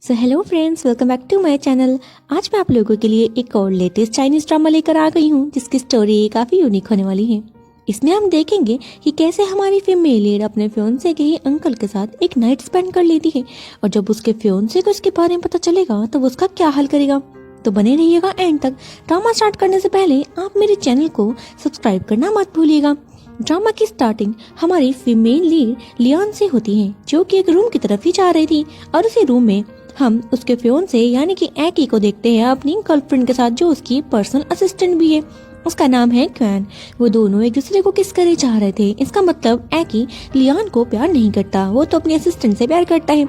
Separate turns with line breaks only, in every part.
So hello friends, welcome back to my channel. आज मैं आप लोगों के लिए एक और लेटेस्ट चाइनीज ड्रामा लेकर आ गई हूँ जिसकी स्टोरी काफ़ी यूनिक होने वाली है। इसमें हम देखेंगे कि कैसे हमारी फीमेल लीड अपने फियोंसे के ही अंकल के साथ एक नाइट स्पेंड कर लेती है और जब उसके फियोंसे को उसके बारे में पता चलेगा तो वो उसका क्या हल करेगा। तो बने रहिएगा एंड तक। ड्रामा स्टार्ट करने से पहले आप मेरे चैनल को सब्सक्राइब करना मत भूलिएगा। ड्रामा की स्टार्टिंग हमारी फीमेल लीड लियान से होती है जो कि एक रूम की तरफ ही जा रही थी और उसी रूम में हम उसके फियोंसे यानी कि एकी को देखते हैं अपनी गर्लफ्रेंड के साथ जो उसकी पर्सनल असिस्टेंट भी है। उसका नाम है क्वैन। वो दोनों एक दूसरे को किस करे चाह रहे थे। इसका मतलब एकी लियान को प्यार नहीं करता, वो तो अपनी असिस्टेंट से प्यार करता है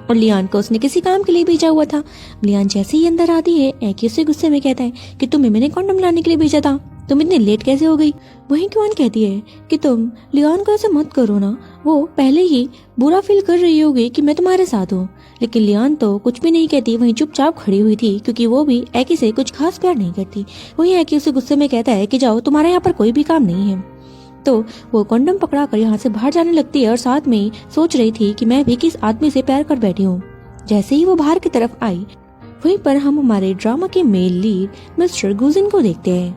और लियान को उसने किसी काम के लिए भेजा हुआ था। लियान जैसे ही अंदर आती है एकी उसे गुस्से में कहता है कि तुम्हें मैंने कॉन्डम लाने के लिए भेजा था, तुम इतने लेट कैसे हो गई। वहीं क्वान कहती है कि तुम लियान को ऐसे मत करो ना, वो पहले ही बुरा फील कर रही होगी कि मैं तुम्हारे साथ हूँ। लेकिन लियान तो कुछ भी नहीं कहती, वहीं चुपचाप खड़ी हुई थी क्योंकि वो भी एकी से कुछ खास प्यार नहीं करती। वहीं एकी उसे गुस्से में कहता है कि जाओ, तुम्हारे यहाँ पर कोई भी काम नहीं है। तो वो कॉन्डम पकड़ा कर यहाँ से बाहर जाने लगती है और साथ में ही सोच रही थी कि मैं भी किस आदमी से प्यार कर बैठी हूँ। जैसे ही वो बाहर की तरफ आई वहीं पर हम हमारे ड्रामा के मेल लीड मिस्टर गुजिन को देखते हैं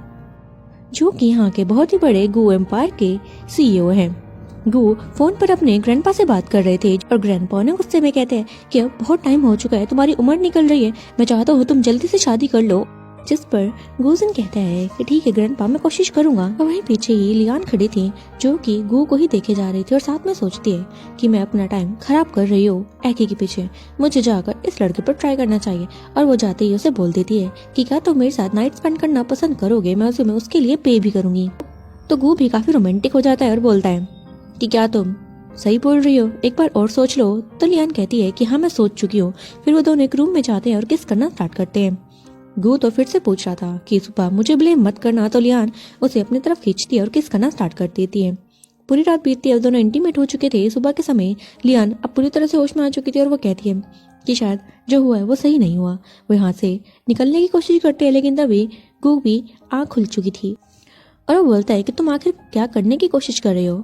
जो कि यहाँ के बहुत ही बड़े गू एम्पायर के सीईओ हैं। गू फोन पर अपने ग्रैंडपा से बात कर रहे थे और ग्रैंडपा ने गुस्से में कहते हैं कि अब बहुत टाइम हो चुका है, तुम्हारी उम्र निकल रही है, मैं चाहता हूँ तुम जल्दी से शादी कर लो। जिस पर गुजिन कहता है कि ठीक है ग्रैंडपा, मैं कोशिश करूंगा। और वहीं पीछे ही लियान खड़ी थी जो कि गू को ही देखे जा रही थी और साथ में सोचती है कि मैं अपना टाइम खराब कर रही हूँ एकी के पीछे, मुझे जाकर इस लड़के पर ट्राई करना चाहिए। और वो जाते ही उसे बोल देती है कि क्या तुम मेरे साथ नाइट स्पेंड करना पसंद करोगे, मैं उसके लिए पे भी करूंगी। तो गू भी काफी रोमांटिक हो जाता है और बोलता है कि क्या तुम सही बोल रही हो, एक बार और सोच लो। तो लियान कहती है कि हाँ मैं सोच चुकी हूँ। फिर वो दोनों एक रूम में जाते हैं और किस करना स्टार्ट करते हैं। गू तो फिर से पूछ रहा था कि सुबह मुझे ब्लेम मत करना, तो लियान उसे अपनी तरफ खींचती है और किस करना स्टार्ट कर देती है। पूरी रात बीतती है, दोनों इंटीमेट हो चुके थे। सुबह के समय लियान अब पूरी तरह से होश में आ चुकी थी और वो कहती है कि शायद जो हुआ है वो सही नहीं हुआ। वो यहाँ से निकलने की कोशिश करते हैं लेकिन तभी गू भी आँख खुल चुकी थी और वो बोलता है कि तुम आखिर क्या करने की कोशिश कर रहे हो।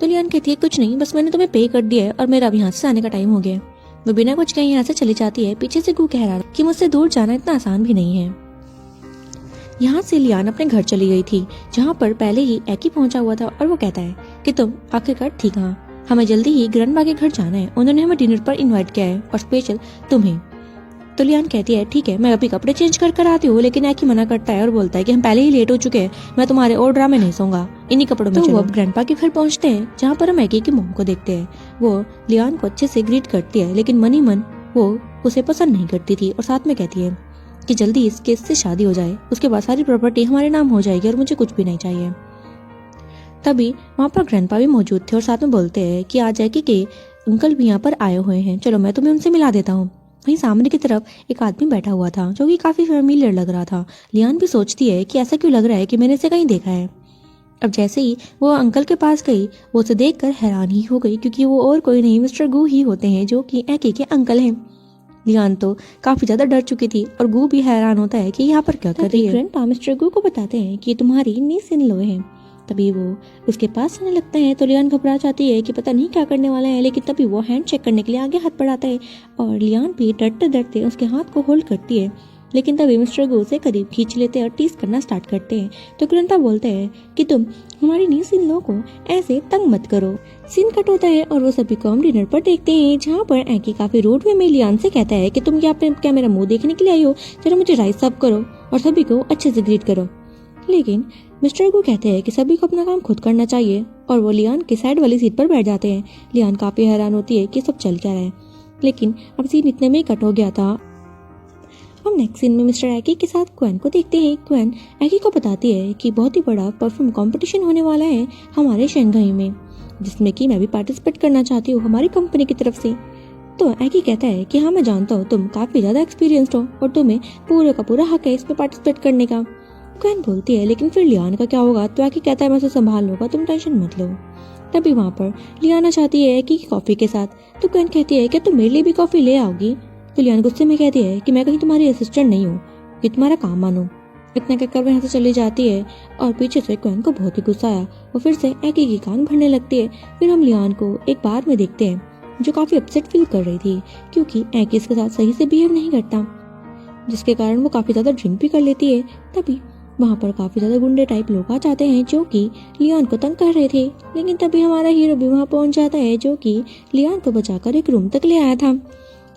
तो लियान कहती है कुछ नहीं, बस मैंने तुम्हें पे कर दिया है और मेरा अब यहाँ से आने का टाइम हो गया। वो बिना कुछ कहीं यहाँ से चली जाती है। पीछे से गू कह रहा कि मुझसे दूर जाना इतना आसान भी नहीं है। यहाँ से लियान अपने घर चली गई थी जहाँ पर पहले ही एकी पहुंचा हुआ था और वो कहता है कि तुम आखिरकार ठीक हाँ, हमें जल्दी ही ग्रैंडपा के घर जाना है, उन्होंने हमें डिनर पर इनवाइट किया है और स्पेशल तुम्हें। तो लियान कहती है ठीक है, मैं अभी कपड़े चेंज कर आती हूँ। लेकिन एकी मना करता है और बोलता है कि हम पहले ही लेट हो चुके हैं, मैं तुम्हारे और ड्रामे नहीं सोऊंगा, इन्हीं कपड़ों में। तो वो अब ग्रैंडपा के घर पहुंचते हैं जहाँ पर हम एकी की मॉम को देखते हैं। वो लियान को अच्छे से ग्रीट करती है लेकिन मनी मन वो उसे पसंद नहीं करती थी और साथ में कहती है कि जल्दी इससे शादी हो जाए, उसके बाद सारी प्रॉपर्टी हमारे नाम हो जाएगी और मुझे कुछ भी नहीं चाहिए। तभी वहाँ पर ग्रैंडपा भी मौजूद थे और साथ में बोलते हैं कि आज एकी के अंकल भी यहाँ पर आए हुए हैं, चलो मैं तुम्हें उनसे मिला देता हूँ। वहीं सामने की तरफ एक आदमी बैठा हुआ था जो कि काफी फेमिलियर लग रहा था। लियान भी सोचती है कि ऐसा क्यों लग रहा है कि मैंने इसे कहीं देखा है। अब जैसे ही वो अंकल के पास गई वो उसे देखकर हैरान ही हो गई क्योंकि वो और कोई नहीं मिस्टर गू ही होते हैं जो कि एकी के अंकल हैं। लियान तो काफी ज्यादा डर चुकी थी और गू भी हैरान होता है कि यहाँ पर क्या कर रही है। ग्रैंडपा मिस्टर गू को बताते हैं कि तुम्हारी नीस इन लो है। तभी वो उसके पास आने लगता है तो लियान घबरा जाती है कि पता नहीं क्या करने वाला है। लेकिन तभी वो हैंड चेक करने के लिए आगे हाथ बढ़ाता है और लियान भी डरते डरते उसके हाथ को होल्ड करती है। लेकिन तभी मिस्टर गो से करीब खींच लेते हैं और टीज करना स्टार्ट करते हैं। तो ग्रैंडपा बोलते हैं कि तुम हमारी नीस इन लो को ऐसे तंग मत करो। सीन कट होता है और वो सभी को हम डिनर पर देखते हैं जहाँ पर एकी काफी रूड वे में लियान से कहता है कि तुम यहाँ पे क्या मेरा मुंह देखने के लिए आई हो, जरा मुझे राइस सर्व करो और सभी को अच्छे से ग्रीट करो। लेकिन मिस्टर गू कहते हैं कि सभी को अपना काम खुद करना चाहिए और वो लियान के साइड वाली सीट पर बैठ जाते हैं। लियान काफी हैरान होती है कि सब चल क्या रहा है, लेकिन अब सीन इतने में ही कट हो गया था। हम नेक्स्ट सीन में मिस्टर एकी के साथ क्वेन को देखते हैं। क्वेन एकी को बताती है कि बहुत ही बड़ा परफ्यूम कंपटीशन होने वाला है हमारे शंघाई में, जिसमें कि मैं भी पार्टिसिपेट करना चाहती हूँ हमारी कंपनी की तरफ से। तो एकी कहता है कि हाँ मैं जानता हूँ तुम काफी ज्यादा एक्सपीरियंस्ड हो और तुम्हें पूरे का पूरा हक है इसमें पार्टिसिपेट करने का। क्वेन बोलती है लेकिन फिर लियान का क्या होगा। तो एकी कहता है मैं उसे संभाल लूंगा, तुम टेंशन मत लो। तभी वहाँ पर लियाना चाहती है एकी की कॉफी के साथ। तो क्वेन कहती है क्या तुम मेरे लिए भी कॉफी ले आओगी। तो लियान गुस्से में कहती है कि मैं कहीं तुम्हारी असिस्टेंट नहीं हूँ कि तुम्हारा काम मानूं। इतना कहकर वह यहाँ से चली जाती है और पीछे से क्वेन को बहुत ही गुस्सा आया। वो फिर से एकी की कान भरने लगती है। फिर हम लियान को एक बार में देखते हैं जो काफ़ी अपसेट फील कर रही थी क्योंकि एकी इसके साथ सही से बिहेव नहीं करता, जिसके कारण वो काफ़ी ज़्यादा ड्रिंक भी कर लेती है। तभी वहाँ पर काफ़ी ज़्यादा गुंडे टाइप लोग आ जाते हैं जो कि लियोन को तंग कर रहे थे। लेकिन तभी हमारा हीरो भी वहाँ पहुँच जाता है जो कि लियोन को बचाकर एक रूम तक ले आया था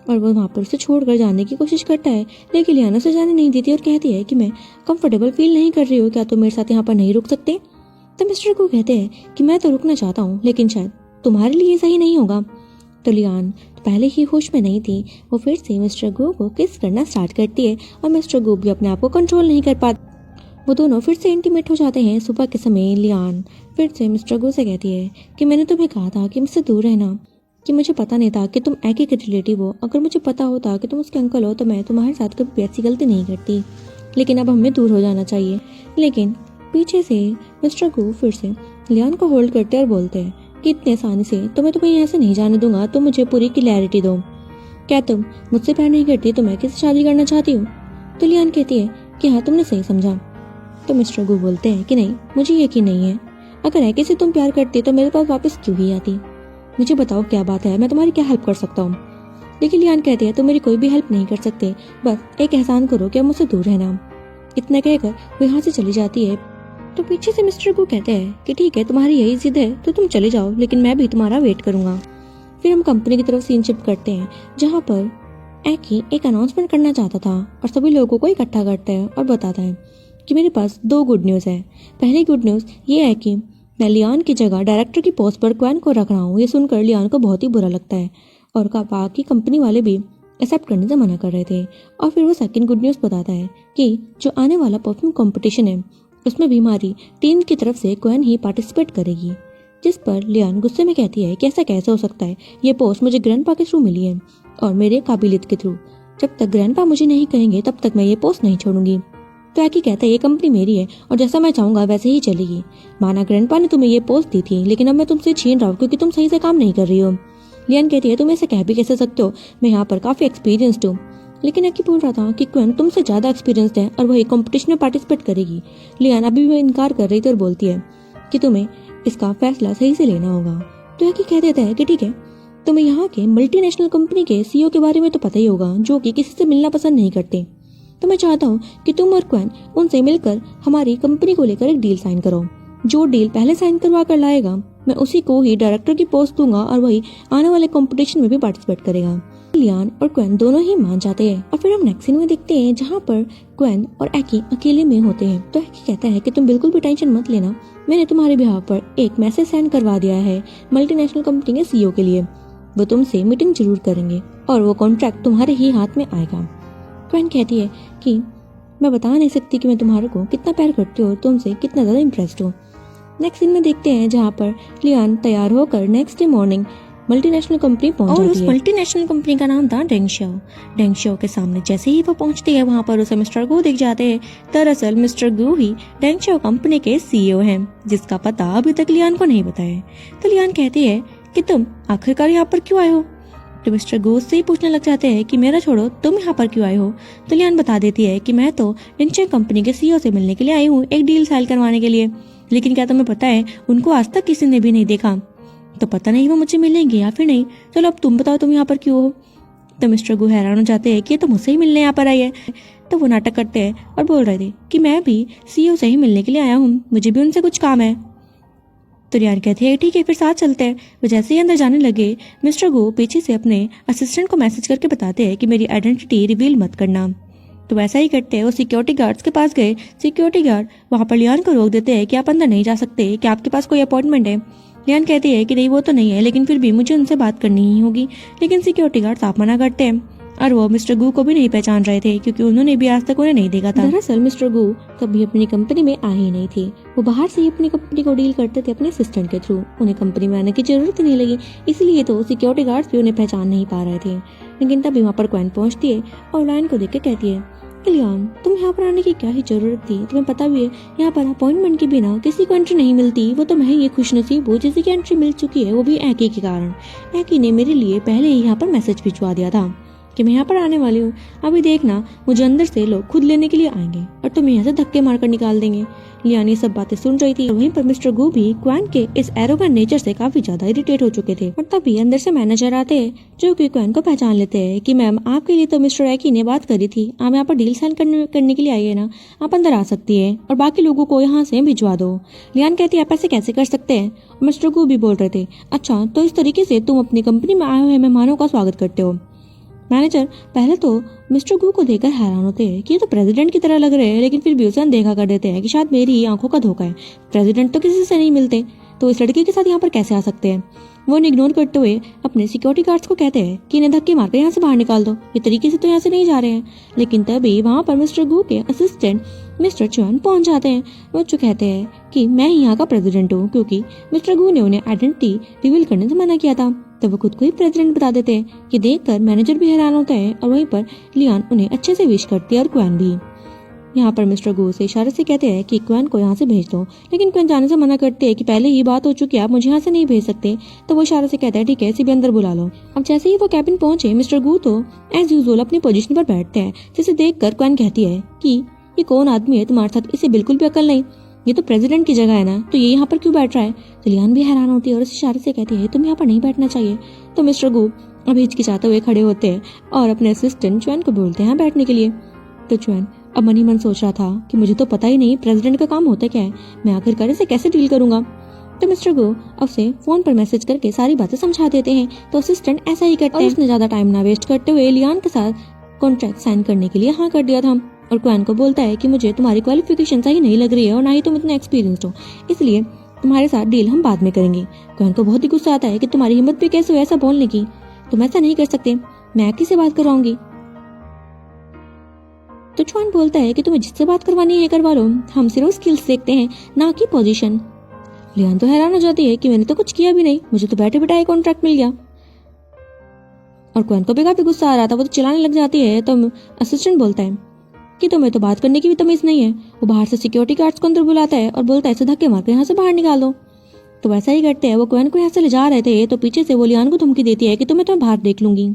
और वो वहाँ पर उसे छोड़कर जाने की कोशिश करता है। लेकिन लियान उसे जाने नहीं देती और कहती है कि मैं कंफर्टेबल फील नहीं कर रही हूँ, क्या तुम मेरे साथ यहाँ पर नहीं रुक सकते। तो मिस्टर गू कहते हैं कि मैं तो रुकना चाहता हूँ लेकिन शायद तुम्हारे लिए सही नहीं होगा। तो लियान पहले ही होश में नहीं थी, वो फिर से मिस्टर गू को किस करना स्टार्ट करती है और मिस्टर गू भी अपने आप को कंट्रोल नहीं कर पाता। वो दोनों फिर से इंटीमेट हो जाते हैं। सुबह के समय लियान फिर से मिस्टर गू से कहती है कि मैंने तुम्हें कहा था कि मुझसे दूर रहना, कि मुझे पता नहीं था कि तुम एकी के रिलेटिव हो। अगर मुझे पता होता कि तुम उसके अंकल हो तो मैं तुम्हारे साथ कभी ऐसी गलती नहीं करती, लेकिन अब हमें दूर हो जाना चाहिए। लेकिन पीछे से मिस्टर गू फिर से लियान को होल्ड करते और बोलते हैं कि इतने आसानी से तो मैं तुम्हें यहाँ से नहीं जाने दूंगा, तुम मुझे पूरी क्लैरिटी दो। क्या तुम मुझसे प्यार नहीं करती तो मैं किससे शादी करना चाहती हूँ। तो लियान कहती है कि हाँ तुमने सही समझा। तो मिस्टर गू बोलते हैं कि नहीं, मुझे यकीन नहीं है, अगर एकी से तुम प्यार करती तो मेरे पास वापस क्यों ही आती। मुझे बताओ क्या बात है, मैं तुम्हारी क्या हेल्प कर सकता हूँ। लेकिन लियान कहती है तुम मेरी कोई भी हेल्प नहीं कर सकते, बस एक एहसान करो कि अब मुझसे दूर रहना। इतना कहकर वो यहाँ से चली जाती है। तो पीछे से मिस्टर गू कहते हैं कि ठीक है तुम्हारी यही जिद है तो तुम चले जाओ, लेकिन मैं भी तुम्हारा वेट करूंगा। फिर हम कंपनी की तरफ सीन शिफ्ट करते हैं जहाँ पर एकी एक अनाउंसमेंट करना चाहता था और सभी लोगों को इकट्ठा करता है और बताता है कि मेरे पास 2 गुड न्यूज़ है। पहली गुड न्यूज़ ये है कि मैं लियान की जगह डायरेक्टर की पोस्ट पर क्वेन को रख रहा हूँ। ये सुनकर लियान को बहुत ही बुरा लगता है और बाकी कंपनी वाले भी एक्सेप्ट करने से मना कर रहे थे। और फिर वो सेकंड गुड न्यूज़ बताता है कि जो आने वाला परफ्यूम कंपटीशन है उसमें भी हमारी टीम की तरफ से क्वेन ही पार्टिसिपेट करेगी। जिस पर लियान गुस्से में कहती है कि ऐसा कैसे हो सकता है, ये पोस्ट मुझे ग्रैंडपा के थ्रू मिली है और मेरे काबिलियत के थ्रू। जब तक ग्रैंडपा मुझे नहीं कहेंगे तब तक मैं ये पोस्ट नहीं छोड़ूंगी। तो एकी कहता है ये कंपनी मेरी है और जैसा मैं चाहूंगा वैसे ही चलेगी। माना ग्रैंडपा ने तुम्हें ये पोस्ट दी थी लेकिन अब मैं तुमसे छीन रहा हूँ क्योंकि तुम सही से काम नहीं कर रही हो। लियान कहती है तुम ऐसे कह भी कैसे सकते हो, मैं यहाँ पर काफी एक्सपीरियंस्ड हूँ। लेकिन एकी बोल रहा था कि क्वेन तुमसे ज्यादा एक्सपीरियंस्ड है और वही कंपटीशन में पार्टिसिपेट करेगी। लियान अभी भी इनकार कर रही थी और बोलती है कि तुम्हें इसका फैसला सही से लेना होगा। तो एकी कह देता है कि ठीक है, तुम्हें यहाँ के मल्टीनेशनल कंपनी के सीईओ के बारे में तो पता ही होगा जो कि किसी से मिलना पसंद नहीं करते। तो मैं चाहता हूँ कि तुम और क्वेन उनसे मिलकर हमारी कंपनी को लेकर एक डील साइन करो। जो डील पहले साइन करवा कर लाएगा मैं उसी को ही डायरेक्टर की पोस्ट दूंगा और वही आने वाले कंपटीशन में भी पार्टिसिपेट करेगा। लियान और क्वेन दोनों ही मान जाते हैं और फिर हम नेक्स्ट सीन में देखते हैं जहाँ पर क्वेन और एकी अकेले में होते हैं। तो एकी कहता है कि तुम बिल्कुल भी टेंशन मत लेना, मैंने तुम्हारे बिहाफ पर एक मैसेज सेंड करवा दिया है मल्टीनेशनल कंपनी के सीईओ के लिए। वो तुमसे मीटिंग जरूर करेंगे और वो कॉन्ट्रैक्ट तुम्हारे ही हाथ में आएगा। क्वेन कहती है कि मैं बता नहीं सकती कि मैं तुम्हारे को कितना प्यार करती हूँ और तुमसे कितना ज्यादा इम्प्रेस्ड हूँ। नेक्स्ट सीन में देखते हैं जहाँ पर लियान तैयार होकर next day morning multinational company पहुंच जाती है और उस मल्टीनेशनल कंपनी का नाम था डेंगशाओ। डेंगशाओ के सामने जैसे ही वो पहुंचती है वहाँ पर उसे मिस्टर गू दिख जाते हैं। दरअसल मिस्टर गू ही डेंगशाओ कंपनी के सीईओ हैं जिसका पता अभी तक लियान को नहीं बताया। तो लियान कहती है कि तुम आखिरकार यहाँ पर क्यों आए हो। तो मिस्टर गू से ही पूछने लग जाते हैं कि मेरा छोड़ो, तुम यहाँ पर क्यों आए हो। तो लियान बता देती है कि मैं तो डेंगशाओ कंपनी के सीईओ से मिलने के लिए आई हूँ, एक डील साइन करवाने के लिए। लेकिन क्या तुम्हें पता है उनको आज तक किसी ने भी नहीं देखा, तो पता नहीं वो मुझे मिलेंगे या फिर नहीं। चलो अब तुम बताओ तुम यहाँ पर क्यों हो। तो मिस्टर गू हैरान हो जाते हैं कि ये तो मुझसे ही मिलने यहाँ पर आई है। तो वो नाटक करते हैं और बोल रहे थे कि मैं भी सीईओ से ही मिलने के लिए आया हूँ, मुझे भी उनसे कुछ काम है। तो लियान कहती है ठीक है फिर साथ चलते हैं। वो जैसे ही अंदर जाने लगे मिस्टर गू पीछे से अपने असिस्टेंट को मैसेज करके बताते हैं कि मेरी आइडेंटिटी रिवील मत करना। तो वैसा ही करते हैं। वो सिक्योरिटी गार्ड्स के पास गए। सिक्योरिटी गार्ड वहाँ पर लियान को रोक देते हैं कि आप अंदर नहीं जा सकते, कि आपके पास कोई अपॉइंटमेंट है। लियान कहती है कि नहीं वो तो नहीं है, लेकिन फिर भी मुझे उनसे बात करनी ही होगी। लेकिन सिक्योरिटी गार्ड साफ मना करते हैं और वो मिस्टर गू को भी नहीं पहचान रहे थे क्योंकि उन्होंने भी आज तक उन्हें नहीं देखा था। दरअसल मिस्टर गू कभी अपनी कंपनी में आ ही नहीं थे, वो बाहर से ही अपनी कंपनी को डील करते थे अपने असिस्टेंट के थ्रू। उन्हें कंपनी में आने की जरूरत ही नहीं लगी, इसलिए तो सिक्योरिटी गार्ड्स भी उन्हें पहचान नहीं पा रहे थे। लेकिन तभी वहाँ पर क्वेन पहुंचती है और लियान को देख के कहती है कि लियान तुम यहाँ पर आने की क्या ही जरूरत थी, तुम्हें पता भी है यहाँ पर अपॉइंटमेंट के बिना किसी को एंट्री नहीं मिलती। वो तो मैं ये खुशनसीब हूँ जिसे की एंट्री मिल चुकी है, वो भी एकी के कारण। एकी ने मेरे लिए पहले ही यहाँ पर मैसेज भिजवा दिया था कि मैं यहाँ पर आने वाली हूँ, अभी देखना मुझे अंदर से लोग खुद लेने के लिए आएंगे और तुम्हें यहाँ से धक्के मारकर निकाल देंगे। लियान ये सब बातें सुन रही थी। वहीं पर मिस्टर गू भी क्वान के इस एरोगेंट नेचर से काफी ज्यादा इरिटेट हो चुके थे और तभी अंदर से मैनेजर आते हैं जो कि क्वान को पहचान लेते हैं कि मैम आपके लिए तो मिस्टर एकी ने बात करी थी, आप यहाँ पर डील साइन करने के लिए आई है ना, आप अंदर आ सकती है और बाकी लोगों को यहाँ से भिजवा दो। लियान कहती है आप ऐसे कैसे कर सकते हैं। मिस्टर गू भी बोल रहे थे अच्छा तो इस तरीके से तुम अपनी कंपनी में आए हुए मेहमानों का स्वागत करते हो। मैनेजर पहले तो मिस्टर गू को देखकर हैरान होते हैं कि ये तो प्रेसिडेंट की तरह लग रहे हैं, लेकिन फिर भी उसे देखा कर देते हैं कि शायद मेरी ही आंखों का धोखा है, प्रेसिडेंट तो किसी से नहीं मिलते तो इस लड़के के साथ यहाँ पर कैसे आ सकते हैं। वो इन्हें इग्नोर करते हुए अपने सिक्योरिटी गार्ड्स को कहते हैं कि इन्हें धक्के मारकर यहाँ से बाहर निकाल दो, ये तरीके से तो यहाँ से नहीं जा रहे हैं। लेकिन तभी वहाँ पर मिस्टर गू के असिस्टेंट मिस्टर चुआन पहुंच जाते हैं। वो जो कहते हैं कि मैं ही यहाँ का प्रेसिडेंट हूँ, क्योंकि मिस्टर गू ने उन्हें आइडेंटिटी रिवील करने से मना किया था। तो वो खुद को ही प्रेसिडेंट बता देते हैं। ये देखकर मैनेजर भी हैरान होता है और वहीं पर लियान उन्हें अच्छे से विश करती है और क्वान भी। यहाँ पर मिस्टर गू से इशारे से कहते हैं कि क्वान को यहाँ से भेज दो, लेकिन क्वान जाने से मना करते हैं कि पहले ही बात हो चुकी है, आप मुझे यहाँ से नहीं भेज सकते। तो वो इशारे से कहता है ठीक है, इसे भी अंदर बुला लो। अब जैसे ही वो कैबिन पहुंचे मिस्टर गू तो एज यूजुअल अपनी पोजीशन पर बैठते हैं, जिसे देखकर क्वान कहती है कि ये कौन आदमी है तुम्हारे साथ, इसे बिल्कुल भी अकल नहीं, ये तो प्रेसिडेंट की जगह है ना, तो ये यहाँ पर क्यों बैठ रहा है। तो लियान भी हैरान होती है और इस इशारे से कहती है तुम यहाँ पर नहीं बैठना चाहिए। तो मिस्टर गू अभी हिचकिचाते हुए खड़े होते हैं और अपने असिस्टेंट चुआन को बोलते हैं बैठने के लिए। तो चुआन अब मन ही मन सोच रहा था कि मुझे तो पता ही नहीं प्रेसिडेंट का काम होता क्या है, मैं आखिरकार इसे कैसे डील करूंगा। तो मिस्टर गो उसे फोन पर मैसेज करके सारी बातें समझा देते हैं। तो असिस्टेंट ऐसा ही करते हैं। उसने ज्यादा टाइम ना वेस्ट करते हुए लियान के साथ कॉन्ट्रैक्ट साइन करने के लिए हाँ कर दिया था और क्वान को बोलता है कि मुझे तुम्हारी क्वालिफिकेशन सही नहीं लग रही है और ना ही तुम इतने एक्सपीरियंस्ड हो, इसलिए तुम्हारे साथ डील हम बाद में करेंगे। क्वान को बहुत ही गुस्सा आता है कि तुम्हारी हिम्मत भी कैसे हुई ऐसा बोलने की, तुम ऐसा नहीं कर सकते, मैं एकी से बात करवाऊंगी। तो चुआन बोलता है कि तुम्हें जिससे बात करवानी है करवा लो, हम सिर्फ स्किल्स देखते हैं ना कि पोजीशन। लियान तो हैरान हो जाती है कि मैंने तो कुछ किया भी नहीं, मुझे तो बैठे बैठाए कॉन्ट्रैक्ट मिल गया। और क्वान को भी काफी गुस्सा आ रहा था, वो तो चिल्लाने लग जाती है। तो असिस्टेंट बोलता है कि तुम्हें तो बात करने की भी तमीज नहीं है। वो बाहर से सिक्योरिटी गार्ड्स को अंदर बुलाता है और बोलता है इसे धक्के मारकर यहाँ से बाहर निकाल दो। तो वैसा ही करते हैं। वो क्वान को यहाँ से ले जा रहे थे तो पीछे से वो लियान को धमकी देती है कि तुम्हें बाहर देख लूंगी।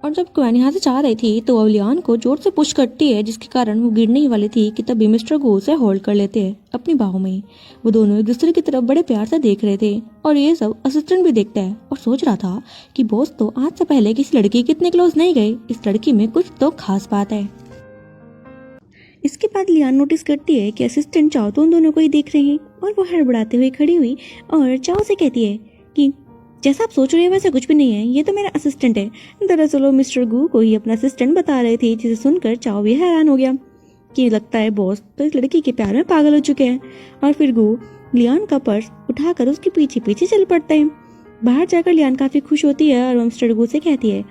और जब क्वान यहाँ से जा रही थी तो वो लियान को जोर से पुश करती है, जिसके कारण वो गिरने ही वाली थी कि तभी मिस्टर गो उसे होल्ड कर लेते हैं अपनी बाहों में। वो दोनों एक दूसरे की तरफ बड़े प्यार से देख रहे थे और ये सब असिस्टेंट भी देखता है और सोच रहा था कि बॉस तो आज से पहले किसी लड़की के इतने क्लोज नहीं गए, इस लड़की में कुछ तो खास बात है। इसके बाद लियान नोटिस करती है कि असिस्टेंट चाओ तो उन दोनों को ही देख रही है और वो हड़बड़ाते हुए खड़ी हुई और चाओ से कहती है कि जैसा आप सोच रहे हैं वैसा कुछ भी नहीं है, ये तो मेरा असिस्टेंट है। दरअसल वो मिस्टर गू को ही अपना असिस्टेंट बता रहे थे, जिसे सुनकर चाओ भी हैरान हो गया कि लगता है बॉस तो इस लड़की के प्यार में पागल हो चुके हैं। और फिर गू लियान का पर्स उठाकर उसके पीछे पीछे चल पड़ते हैं। बाहर जाकर लियान काफी खुश होती है और मिस्टर गू से कहती है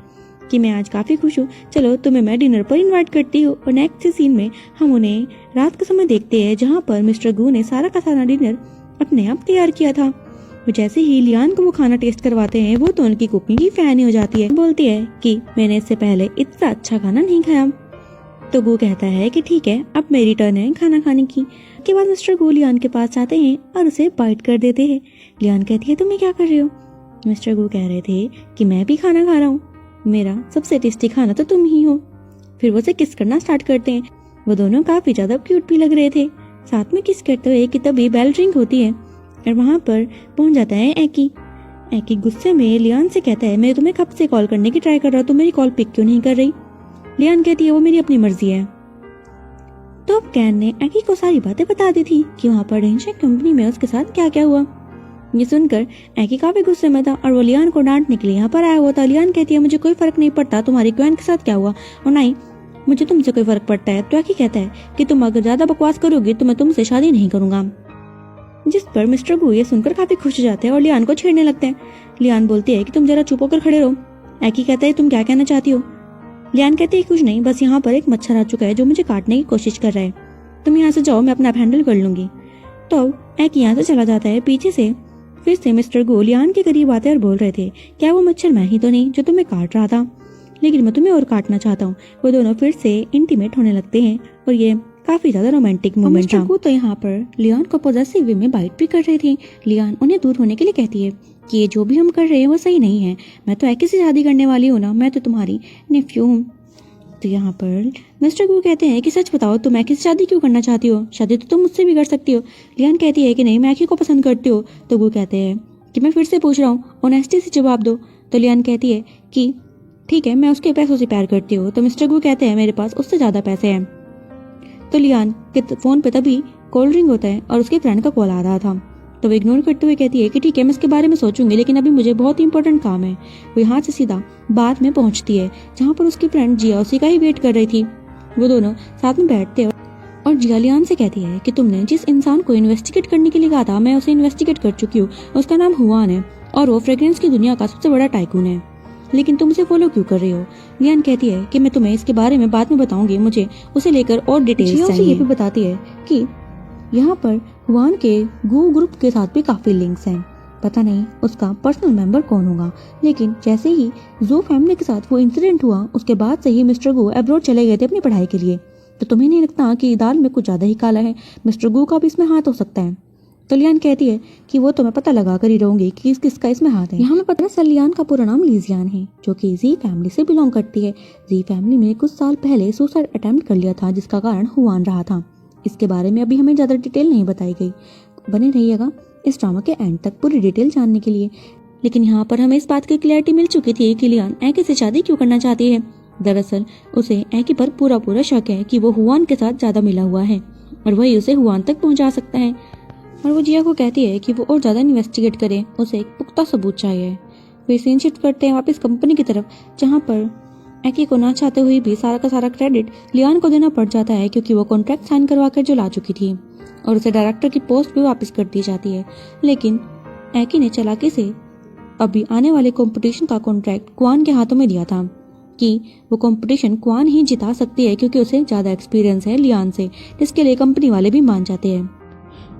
कि मैं आज काफी खुश हूँ, चलो तुम्हें मैं डिनर पर इन्वाइट करती हूँ। और नेक्स्ट सीन में हम उन्हें रात का समय देखते हैं, जहाँ पर मिस्टर गू ने सारा का सारा डिनर अपने आप तैयार किया था। जैसे ही लियान को वो खाना टेस्ट करवाते हैं, वो तो उनकी कुकिंग की फैन ही हो जाती है। बोलती है कि मैंने इससे पहले इतना अच्छा खाना नहीं खाया। तो गू कहता है कि ठीक है, अब मेरी टर्न है खाना खाने की। के बाद मिस्टर गू लियान के पास जाते हैं और उसे बाइट कर देते हैं। लियान कहती है तुम क्या कर रहे हो। मिस्टर गू कह रहे थे कि मैं भी खाना खा रहा हूँ, मेरा सबसे टेस्टी खाना तो तुम ही हो। फिर वो उसे किस करना स्टार्ट करते हैं। वो दोनों काफी ज्यादा क्यूट भी लग रहे थे। साथ में किस करते हुए कि तभी बेल रिंग होती है और वहाँ पर पहुंच जाता है एकी। एकी गुस्से में लियान से कहता है मैं तुम्हें कब से कॉल करने की ट्राई कर रहा हूँ, तुम मेरी कॉल पिक क्यों नहीं कर रही। लियान कहती है वो मेरी अपनी मर्जी है। तो अब कैन ने एकी को सारी बातें बता दी थी कि वहाँ पर रेंशेक कंपनी में उसके साथ क्या क्या हुआ। ये सुनकर एकी काफी गुस्से में था और वो लियान को डांटने के लिए यहाँ पर आया हुआ था। लियान कहती है मुझे कोई फर्क नहीं पड़ता तुम्हारी क्वेन के साथ क्या हुआ और ना ही मुझे तुमसे कोई फर्क पड़ता है। तो एकी कहता है कि तुम अगर ज्यादा बकवास करोगी तो मैं तुमसे शादी नहीं करूंगा। जिस पर मिस्टर गू ये सुनकर काफी खुश हो जाते हैं और लियान को छेड़ने लगते हैं। लियान बोलती है कि तुम जरा चुप होकर खड़े रहो। एकी कहता है तुम क्या कहना चाहती हो। लियान कहती है कुछ नहीं, बस यहाँ पर एक मच्छर आ चुका है जो मुझे काटने की कोशिश कर रहा है, तुम यहाँ से जाओ, मैं अपना हैंडल कर लूंगी। तो एकी यहाँ से चला जाता है। पीछे से फिर से मिस्टर गू लियान के करीब आते और बोल रहे थे क्या वो मच्छर मैं ही तो नहीं जो तुम्हें काट रहा था, लेकिन मैं तुम्हें और काटना चाहता हूँ। वो दोनों फिर से इंटीमेट होने लगते हैं और ये काफी ज्यादा रोमांटिक मोमेंट था। तो यहाँ पर लियान को पॉजेसिव वे में बाइट भी कर रही थी। लियान उन्हें दूर होने के लिए कहती है
कि ये जो भी हम कर रहे हैं वो सही नहीं है। मैं तो एकी से शादी करने वाली हूँ ना, मैं तो तुम्हारी नेफ्यू हूँ। तो यहाँ पर मिस्टर गू कहते हैं कि सच बताओ तुम एकी से शादी क्यों करना चाहती हो? शादी तो तुम मुझसे भी कर सकती हो। लियान कहती है कि नहीं, मैं एकी को पसंद करती हूँ। तो गू कहते हैं कि मैं फिर से पूछ रहा हूँ, ऑनेस्टी से जवाब दो। तो लियान कहती है कि ठीक है, मैं उसके पैसों से प्यार करती हूँ। तो मिस्टर गू कहते हैं मेरे पास उससे ज़्यादा पैसे हैं। तो लियान के फ़ोन पे तभी कॉल रिंग होता है और उसके फ्रेंड का कॉल आ रहा था। तो वो इग्नोर करते हुए कहती है कि ठीक है, मैं इसके बारे में सोचूंगी, लेकिन अभी मुझे बहुत ही इंपॉर्टेंट काम है। वो यहाँ से सीधा बार में पहुंचती है जहाँ पर उसकी फ्रेंड जिया उसी का ही वेट कर रही थी। वो दोनों साथ में बैठते हैं और जिया लियान से कहती है कि तुमने जिस इंसान को इन्वेस्टिगेट करने के लिए कहा था, मैं उसे इन्वेस्टिगेट कर चुकी हूँ। उसका नाम हुआन है और वो फ्रेग्रेंस की दुनिया का सबसे बड़ा टाइकून है। लेकिन तुम उसे फॉलो क्यों कर रही हो? लियान कहती है कि मैं तुम्हें इसके बारे में बाद में बताऊंगी, मुझे उसे लेकर और डिटेल्स चाहिए। ये भी बताती है कि यहाँ पर हुआन के गू ग्रुप के साथ भी काफी लिंक्स हैं। पता नहीं उसका पर्सनल मेंबर कौन होगा, लेकिन जैसे ही जू फैमिली के साथ वो इंसिडेंट हुआ, उसके बाद से ही मिस्टर गू अब्रॉड चले गए थे अपनी पढ़ाई के लिए। तो तुम्हें नहीं लगता कि दाल में कुछ ज्यादा ही काला है? मिस्टर गू का भी इसमें हाथ हो सकता है। तो लियान कहती है कि वो तो मैं पता लगा कर ही रहूंगी कि किसका इसमें हाथ है। यहाँ में पता है लियान का पूरा नाम लीजियान है, जो कि जी फैमिली से बिलोंग करती है। जी फैमिली में कुछ साल पहले सुसाइड अटेम्प्ट कर लिया था, जिसका कारण हुआन रहा था। इसके बारे में अभी हमें ज्यादा डिटेल नहीं बताई गई। बने रहिएगा इस ड्रामा के एंड तक पूरी डिटेल जानने के लिए। लेकिन यहाँ पर हमें इस बात की क्लैरिटी मिल चुकी थी कि लियान एकी से शादी क्यों करना चाहती है। दरअसल उसे एकी पर पूरा शक है कि वो हुआन के साथ ज्यादा मिला हुआ है और वही उसे हुआन तक पहुंचा सकता है। और वो जिया को कहती है कि वो और ज्यादा इन्वेस्टिगेट करे, उसे एक पुख्ता सबूत चाहिए। वे सीन शिफ्ट करते हैं वापस कंपनी की तरफ, जहाँ पर एकी को ना चाहते हुए भी सारा का सारा क्रेडिट लियान को देना पड़ जाता है, क्योंकि वो कॉन्ट्रैक्ट साइन करवा कर जो ला चुकी थी और उसे डायरेक्टर की पोस्ट भी वापस कर दी जाती है। लेकिन एकी ने चालाकी से अभी आने वाले कंपटीशन का कॉन्ट्रैक्ट क्वान के हाथों में दिया था कि वो कंपटीशन क्वान ही जिता सकती है, क्योंकि उसे ज्यादा एक्सपीरियंस है लियान से, जिसके लिए कंपनी वाले भी मान जाते हैं।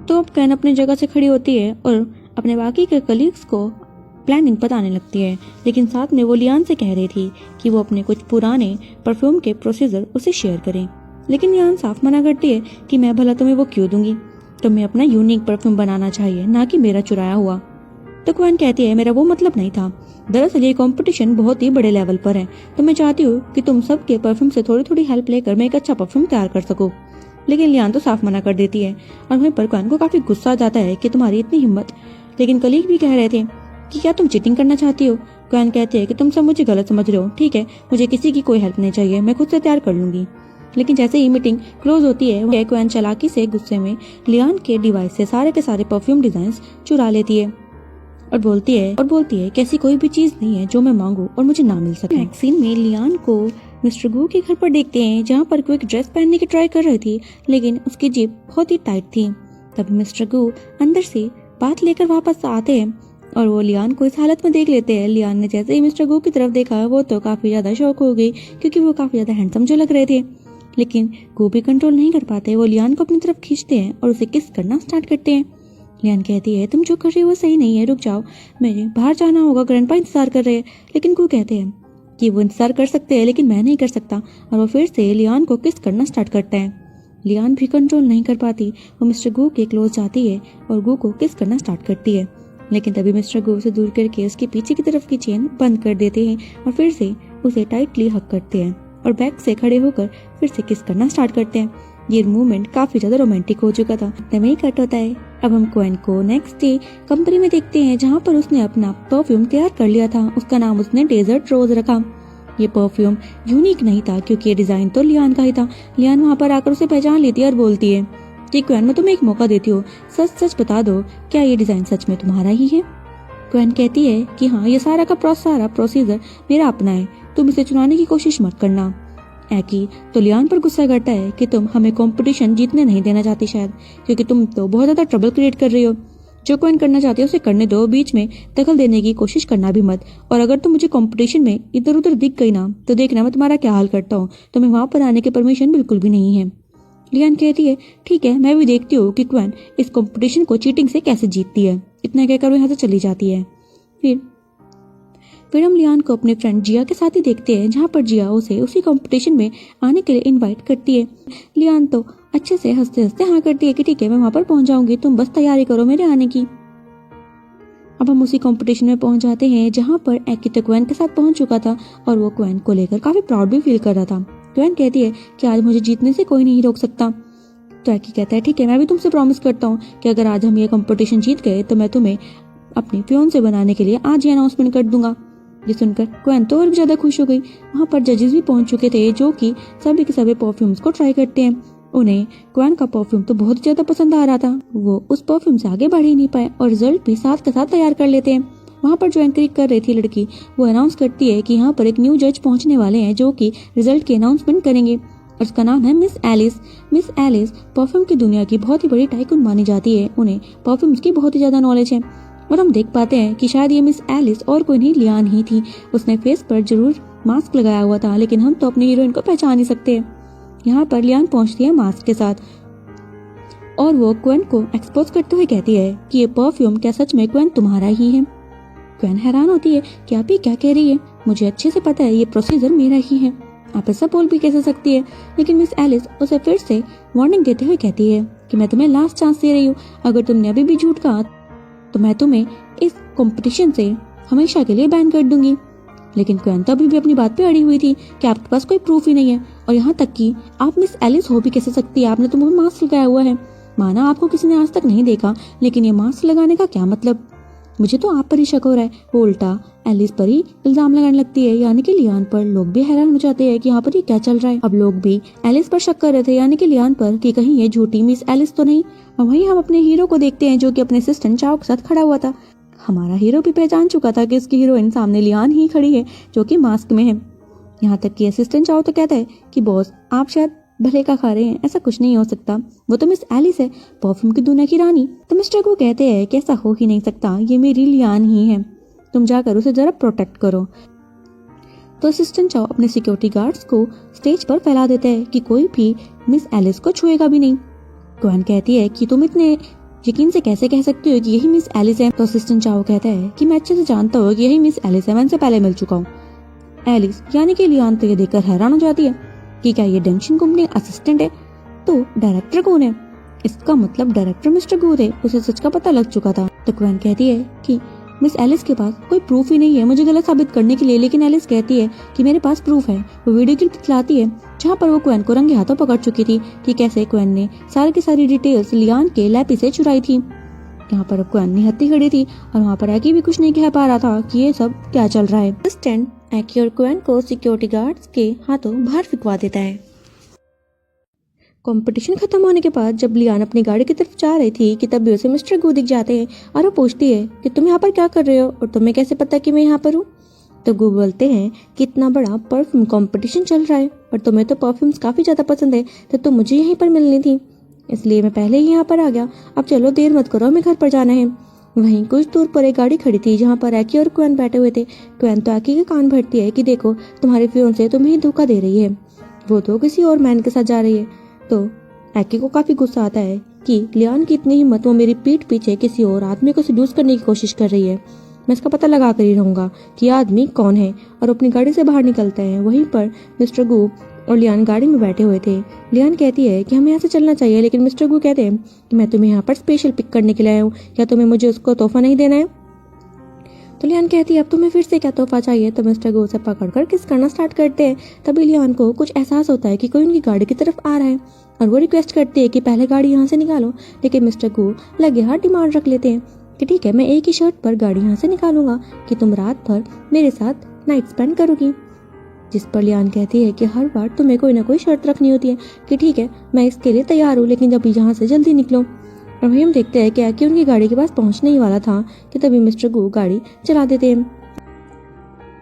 तो अब कैन अपनी जगह से खड़ी होती है और अपने बाकी के कलीग्स को प्लानिंग बताने लगती है, लेकिन साथ में वो लियान से कह रही थी कि वो अपने कुछ पुराने परफ्यूम के प्रोसीजर उसे शेयर करें। लेकिन लियान साफ मना करती है कि मैं भला तुम्हें वो क्यों दूंगी, तुम्हें अपना यूनिक परफ्यूम बनाना चाहिए, ना कि मेरा चुराया हुआ। तो क्वान कहती है मेरा वो मतलब नहीं था, दरअसल ये कंपटीशन बहुत ही बड़े लेवल पर है, तो मैं चाहती हूँ कि तुम सबके परफ्यूम से थोड़ी थोड़ी हेल्प लेकर मैं एक अच्छा परफ्यूम तैयार कर सकूँ। लेकिन लियान तो साफ मना कर देती है और वहीं पर क्वान को काफी गुस्सा आ जाता है कि तुम्हारी इतनी हिम्मत। लेकिन कलीग भी कह रहे थे कि क्या तुम चीटिंग करना चाहती हो? क्वान कहती है कि तुम सब मुझे गलत समझ रहे हो, ठीक है, मुझे किसी की कोई हेल्प नहीं चाहिए, मैं खुद से तैयार कर लूंगी। लेकिन जैसे ही मीटिंग क्लोज होती है, क्वान चालाकी से गुस्से में लियान के डिवाइस से सारे के सारे परफ्यूम डिजाइन चुरा लेती है और बोलती है कि ऐसी कोई भी चीज नहीं है जो मैं मांगू और मुझे ना मिल सके। नेक्स्ट सीन में लियान को मिस्टर गू के घर पर देखते हैं, जहाँ पर कोई ड्रेस पहनने की ट्राई कर रही थी, लेकिन उसकी जेब बहुत ही टाइट थी। तभी मिस्टर गू अंदर से बात लेकर वापस आते हैं और वो लियान को इस हालत में देख लेते हैं। लियान ने जैसे ही मिस्टर गू की तरफ देखा, वो तो काफी ज्यादा शॉक हो गई, क्योंकि वो काफी ज्यादा हैंडसम जो लग रहे थे। लेकिन गू भी कंट्रोल नहीं कर पाते, वो लियान को अपनी तरफ खींचते हैं और उसे किस करना स्टार्ट करते हैं। लियान कहती है तुम जो कर रही हो वो सही नहीं है, रुक जाओ, मुझे बाहर जाना होगा, ग्रैंडपा इंतजार कर रहे हैं। लेकिन गू कहते हैं कि वो इंतजार कर सकते हैं, लेकिन मैं नहीं कर सकता, और वो फिर से लियान को किस करना स्टार्ट करता है। लियान भी कंट्रोल नहीं कर पाती, वो मिस्टर गू के क्लोज जाती है और गू को किस करना स्टार्ट करती है। लेकिन तभी मिस्टर गू से दूर करके उसके पीछे की तरफ की चेन बंद कर देते हैं और फिर से उसे टाइटली हक करते हैं और बैक से खड़े होकर फिर से किस करना स्टार्ट करते हैं। ये मूवमेंट काफी ज्यादा रोमांटिक हो चुका था। इतने में ही कट होता है। अब हम क्वेन को नेक्स्ट डे कंपनी में देखते हैं, जहाँ पर उसने अपना परफ्यूम तैयार कर लिया था। उसका नाम उसने डेजर्ट रोज रखा। ये परफ्यूम यूनिक नहीं था, क्योंकि ये डिजाइन तो लियान का ही था। लियान वहाँ पर आकर उसे पहचान लेती है और बोलती है कि क्वेन, मैं तुम्हें एक मौका देती हूँ, सच सच बता दो, क्या ये डिजाइन सच में तुम्हारा ही है? क्वेन कहती है कि हाँ, ये सारा प्रोसीजर मेरा अपना है, तुम इसे चुराने की कोशिश मत करना। एकी तो लियान पर गुस्सा करता है कि तुम हमें कंपटीशन जीतने नहीं देना चाहती शायद, क्योंकि तुम तो बहुत ज्यादा ट्रबल क्रिएट कर रही हो। जो क्वेन करना चाहती है उसे करने दो, बीच में दखल देने की कोशिश करना भी मत। और अगर तुम मुझे कंपटीशन में इधर उधर दिख गई ना, तो देखना मैं तुम्हारा क्या हाल करता हूँ। तुम्हें वहां पर आने की परमिशन बिल्कुल भी नहीं है। लियान कहती है ठीक है, मैं भी देखती हूँ कि क्वेन इस कंपटीशन को चीटिंग से कैसे जीतती है। इतना कहकर वो यहाँ से चली जाती है। फिर हम लियान को अपने फ्रेंड जिया के साथ ही देखते हैं, जहाँ पर जिया उसे उसी कंपटीशन में आने के लिए इनवाइट करती है। लियान तो अच्छे से हंसते हंसते हाँ करती है कि ठीक है, मैं वहां पर पहुंच जाऊंगी, तुम बस तैयारी करो मेरे आने की। अब हम उसी कंपटीशन में पहुंच जाते हैं जहां पर एकी तो क्वेन के साथ पहुंच चुका था और वो क्वेन को लेकर काफी प्राउड भी फील कर रहा था। क्वेन कहती है कि आज मुझे जीतने से कोई नहीं रोक सकता। तो एकी कहता है ठीक है, मैं भी तुमसे प्रॉमिस करता हूँ कि अगर आज हम ये कंपटीशन जीत गए तो मैं तुम्हें अपनी फियोंसे बनाने के लिए आज ही अनाउंसमेंट कर दूंगा। ये सुनकर क्वेन तो और भी ज्यादा खुश हो गई। वहां पर जजेस भी पहुंच चुके थे जो कि सभी के सभी परफ्यूम्स को ट्राई करते हैं। उन्हें क्वेन का परफ्यूम तो बहुत ज्यादा पसंद आ रहा था, वो उस परफ्यूम से आगे बढ़ ही नहीं पाए और रिजल्ट भी साथ के साथ तैयार कर लेते हैं। वहां पर जो एंकरिंग कर रही थी लड़की, वो अनाउंस करती है कि यहाँ पर एक न्यू जज पहुंचने वाले हैं जो कि रिजल्ट की अनाउंसमेंट करेंगे और उसका नाम है Miss Alice. Miss Alice perfume की दुनिया की बहुत ही बड़ी टाइकून मानी जाती है, उन्हें परफ्यूम्स की बहुत ही ज्यादा नॉलेज है। और हम देख पाते हैं कि शायद ये मिस एलिस और कोई नहीं, लियान ही थी। उसने फेस पर जरूर मास्क लगाया हुआ था, लेकिन हम तो अपनी हीरोइन को पहचान नहीं सकते। यहाँ पर लियान पहुंचती है मास्क के साथ और वो क्वेन को एक्सपोज करते हुए कहती है कि ये परफ्यूम क्या सच में क्वेन तुम्हारा ही है। क्वेन हैरान होती है कि आप ये क्या कह रही है, मुझे अच्छे से पता है ये प्रोसीजर मेरा ही है, आप ऐसा बोल भी कैसे सकती है। लेकिन मिस एलिस उसे फिर से वार्निंग देते हुए कहती है कि मैं तुम्हें लास्ट चांस दे रही हूँ, अगर तुमने अभी भी झूठ कहा तो मैं तुम्हें इस कंपटीशन से हमेशा के लिए बैन कर दूंगी। लेकिन क्वेन तो अभी भी अपनी बात पे अड़ी हुई थी कि आपके पास कोई प्रूफ ही नहीं है और यहाँ तक कि आप मिस एलिस हो भी कैसे सकती है, आपने तो मुंह में मास्क लगाया हुआ है। माना आपको किसी ने आज तक नहीं देखा, लेकिन ये मास्क लगाने का क्या मतलब। मुझे तो आप पर ही शक हो रहा है। वो उल्टा एलिस पर ही इल्जाम लगाने लगती है, यानी कि लियान पर। लोग भी हैरान हो जाते हैं कि यहाँ पर ये क्या चल रहा है। अब लोग भी एलिस पर शक कर रहे थे, यानी कि लियान पर, कि कहीं ये झूठी मिस एलिस तो नहीं। और वहीं हम अपने हीरो को देखते हैं जो कि अपने असिस्टेंट चाओ के साथ खड़ा हुआ था। हमारा हीरो भी पहचान चुका था कि इसकी हीरोइन सामने लियान ही खड़ी है जो कि मास्क में है। यहाँ तक कि असिस्टेंट चाओ तो कहता है कि बॉस आप शायद भले का खा रहे हैं, ऐसा कुछ नहीं हो सकता, वो तो मिस एलिस है, परफ्यूम की दुनिया की रानी। तो मिस्टर को कहते हैं कि ऐसा हो ही नहीं सकता, ये मेरी लियान ही है, तुम जाकर उसे जरा प्रोटेक्ट करो। तो असिस्टेंट चाओ अपने सिक्योरिटी गार्ड्स को स्टेज पर फैला देते हैं कि कोई भी मिस एलिस को छुएगा भी नहीं। क्वेन कहती है कि तुम इतने यकीन से कैसे कह सकती हो कि यही मिस एलिस है। तो असिस्टेंट चाओ कहता है कि मैं अच्छे से जानता हूँ कि यही मिस एलिस है, मैं इनसे पहले मिल चुका हूँ। एलिस यानी कि लियान तो ये देखकर हैरान हो जाती है कि क्या ये डेंशन कंपनी असिस्टेंट है, तो डायरेक्टर कौन है। इसका मतलब डायरेक्टर मिस्टर गूड है, उसे सच का पता लग चुका था। तो क्वेन कहती है कि मिस एलिस के पास कोई प्रूफ ही नहीं है मुझे गलत साबित करने के लिए। लेकिन एलिस कहती है कि मेरे पास प्रूफ है। वो वीडियो क्लिप दिखलाती है जहाँ पर वो क्वेन को रंगे हाथों पकड़ चुकी थी कि कैसे क्वेन ने सारी की सारी डिटेल्स लियान के लैपी से चुराई थी। यहाँ पर क्वेन निहत्ती खड़ी थी और वहाँ पर एकी भी कुछ नहीं कह पा रहा था कि ये सब क्या चल रहा है। असिस्टेंट एकी और क्वेन को सिक्योरिटी गार्ड्स के हाथों बाहर फिकवा देता है। कंपटीशन खत्म होने के बाद जब लियान अपनी गाड़ी की तरफ जा रही थी कि तभी उसे मिस्टर गू दिख जाते हैं और वो पूछती है कि तुम यहाँ पर क्या कर रहे हो और तुम्हें कैसे पता कि मैं यहाँ पर हूँ। तो गू बोलते हैं कि इतना बड़ा परफ्यूम कंपटीशन चल रहा है और तुम्हें तो परफ्यूम्स काफी ज्यादा पसंद है, तो मुझे यहीं पर मिलनी थी, इसलिए मैं पहले ही यहाँ पर आ गया। अब चलो देर मत करो, हमें घर पर जाना है। वहीं कुछ दूर पर एक गाड़ी खड़ी थी जहाँ पर एकी और क्वेन बैठे हुए थे। क्वेन तो एकी के कान भरती है कि देखो तुम्हारे फियोंसे तुम्हें ही धोखा दे रही है, वो तो किसी और मैन के साथ जा रही है। तो एकी को काफी गुस्सा आता है कि लियान की इतनी हिम्मत, वो मेरी पीठ पीछे किसी और आदमी को सेड्यूस करने की कोशिश कर रही है, मैं इसका पता लगा कर ही रहूंगा कि यह आदमी कौन है। और अपनी गाड़ी से बाहर निकलते हैं। वहीं पर मिस्टर गू और लियान गाड़ी में बैठे हुए थे। लियान कहती है कि हमें यहाँ से चलना चाहिए, लेकिन मिस्टर गू कहते हैं कि मैं तुम्हें यहाँ पर स्पेशल पिक करने के लिए आया हूँ, क्या तुम्हें मुझे उसको तोहफा नहीं देना है। तो लियान कहती है अब तुम्हें फिर से क्या तोहफा चाहिए। तो मिस्टर गू उसे पकड़कर किस करना स्टार्ट करते हैं। तभी लियान को कुछ एहसास होता है कि कोई उनकी गाड़ी की तरफ आ रहा है और वो रिक्वेस्ट करती है कि पहले गाड़ी यहाँ से निकालो। लेकिन मिस्टर गू लगे हाथ डिमांड रख लेते हैं कि ठीक है, मैं एक ही शर्ट पर गाड़ी यहाँ से निकालूंगा कि तुम रात भर मेरे साथ नाइट स्पेंड करोगी। जिस पर लियान कहती है कि हर बार तुम्हें कोई ना कोई शर्त रखनी होती है कि ठीक है मैं इसके लिए तैयार हूँ, लेकिन जब यहाँ से जल्दी निकलो। और वही हम देखते हैं कि एकी उनकी गाड़ी के पास पहुंचने ही वाला था कि तभी मिस्टर गू गाड़ी चला देते हैं।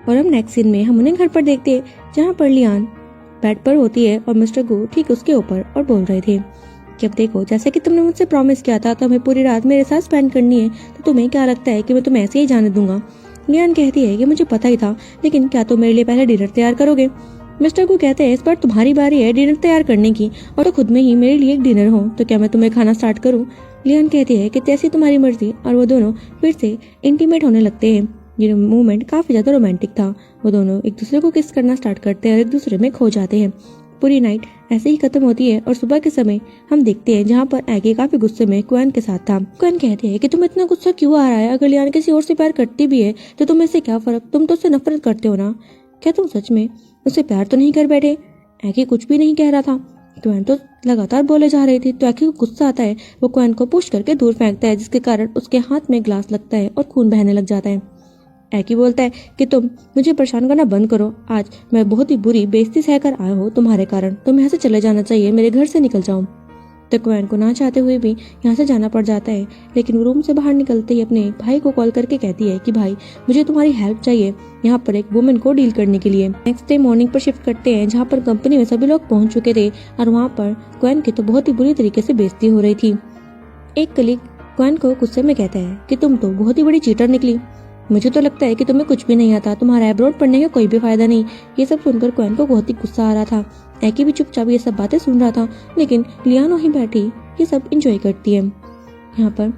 और हम नेक्स्ट सीन में हम उन्हें घर पर देखते हैं जहाँ पर लियान बेड पर होती है और मिस्टर गू ठीक उसके ऊपर और बोल रहे थे कि अब देखो जैसे कि तुमने मुझसे प्रॉमिस किया था तो हमें पूरी रात मेरे साथ स्पेंड करनी है, तो तुम्हें क्या लगता है कि मैं तुम्हें ऐसे ही जाने दूंगा। लियान कहती है कि मुझे पता ही था, लेकिन क्या तुम मेरे लिए पहले डिनर तैयार करोगे। मिस्टर गू कहते हैं इस बार तुम्हारी बारी है डिनर तैयार करने की, और तो खुद में ही मेरे लिए एक डिनर हो, तो क्या मैं तुम्हें खाना स्टार्ट करूँ। लियान कहती है कि जैसी तुम्हारी मर्जी, और वो दोनों फिर से इंटीमेट होने लगते हैं। ये मूवमेंट काफी ज्यादा रोमांटिक था। वो दोनों एक दूसरे को किस करना स्टार्ट करते हैं और एक दूसरे में खो जाते हैं।
पूरी नाइट ऐसे ही खत्म होती है और सुबह के समय हम देखते हैं जहाँ पर एगी काफी गुस्से में क्वेन के साथ था। क्वेन कहते हैं कि तुम इतना गुस्सा क्यों आ रहा है, अगर लियान किसी और से प्यार करती भी है तो तुम्हें इससे क्या फर्क, तुम तो उससे नफरत करते हो ना, क्या तुम सच में उससे प्यार तो नहीं कर बैठे। एगी कुछ भी नहीं कह रहा था, क्वेन तो लगातार बोले जा रही थी। तो एगी को गुस्सा आता है, वो क्वेन को पुश करके दूर फेंकता है जिसके कारण उसके हाथ में ग्लास लगता है और खून बहने लग जाता है। एगी बोलता है कि तुम मुझे परेशान करना बंद करो, आज मैं बहुत ही बुरी बेइज्जती सहकर आया हूँ तुम्हारे कारण, तुम्हें यहाँ से चले जाना चाहिए, मेरे घर से निकल जाओ। तो क्वेन को ना चाहते हुए भी यहाँ से जाना पड़ जाता है, लेकिन वो रूम से बाहर निकलते ही अपने भाई को कॉल करके कहती है कि भाई मुझे तुम्हारी हेल्प चाहिए यहाँ पर एक वुमेन को डील करने के लिए। नेक्स्ट डे मॉर्निंग पर शिफ्ट करते हैं जहाँ पर कंपनी में सभी लोग पहुंच चुके थे और वहाँ पर क्वेन की तो बहुत ही बुरी तरीके से बेइज्जती हो रही थी। एक कलीग क्वेन को गुस्से में कहता है कि तुम तो बहुत ही बड़ी चीटर निकली, मुझे तो लगता है कि तुम्हें कुछ भी नहीं आता, तुम्हारा अब्रॉड पढ़ने का कोई भी फायदा नहीं। ये सब सुनकर क्वेन को बहुत ही गुस्सा आ रहा था। एगी भी चुपचाप ये सब बातें सुन रहा था, लेकिन लियान वहीं बैठी ये सब एंजॉय करती है। यहाँ पर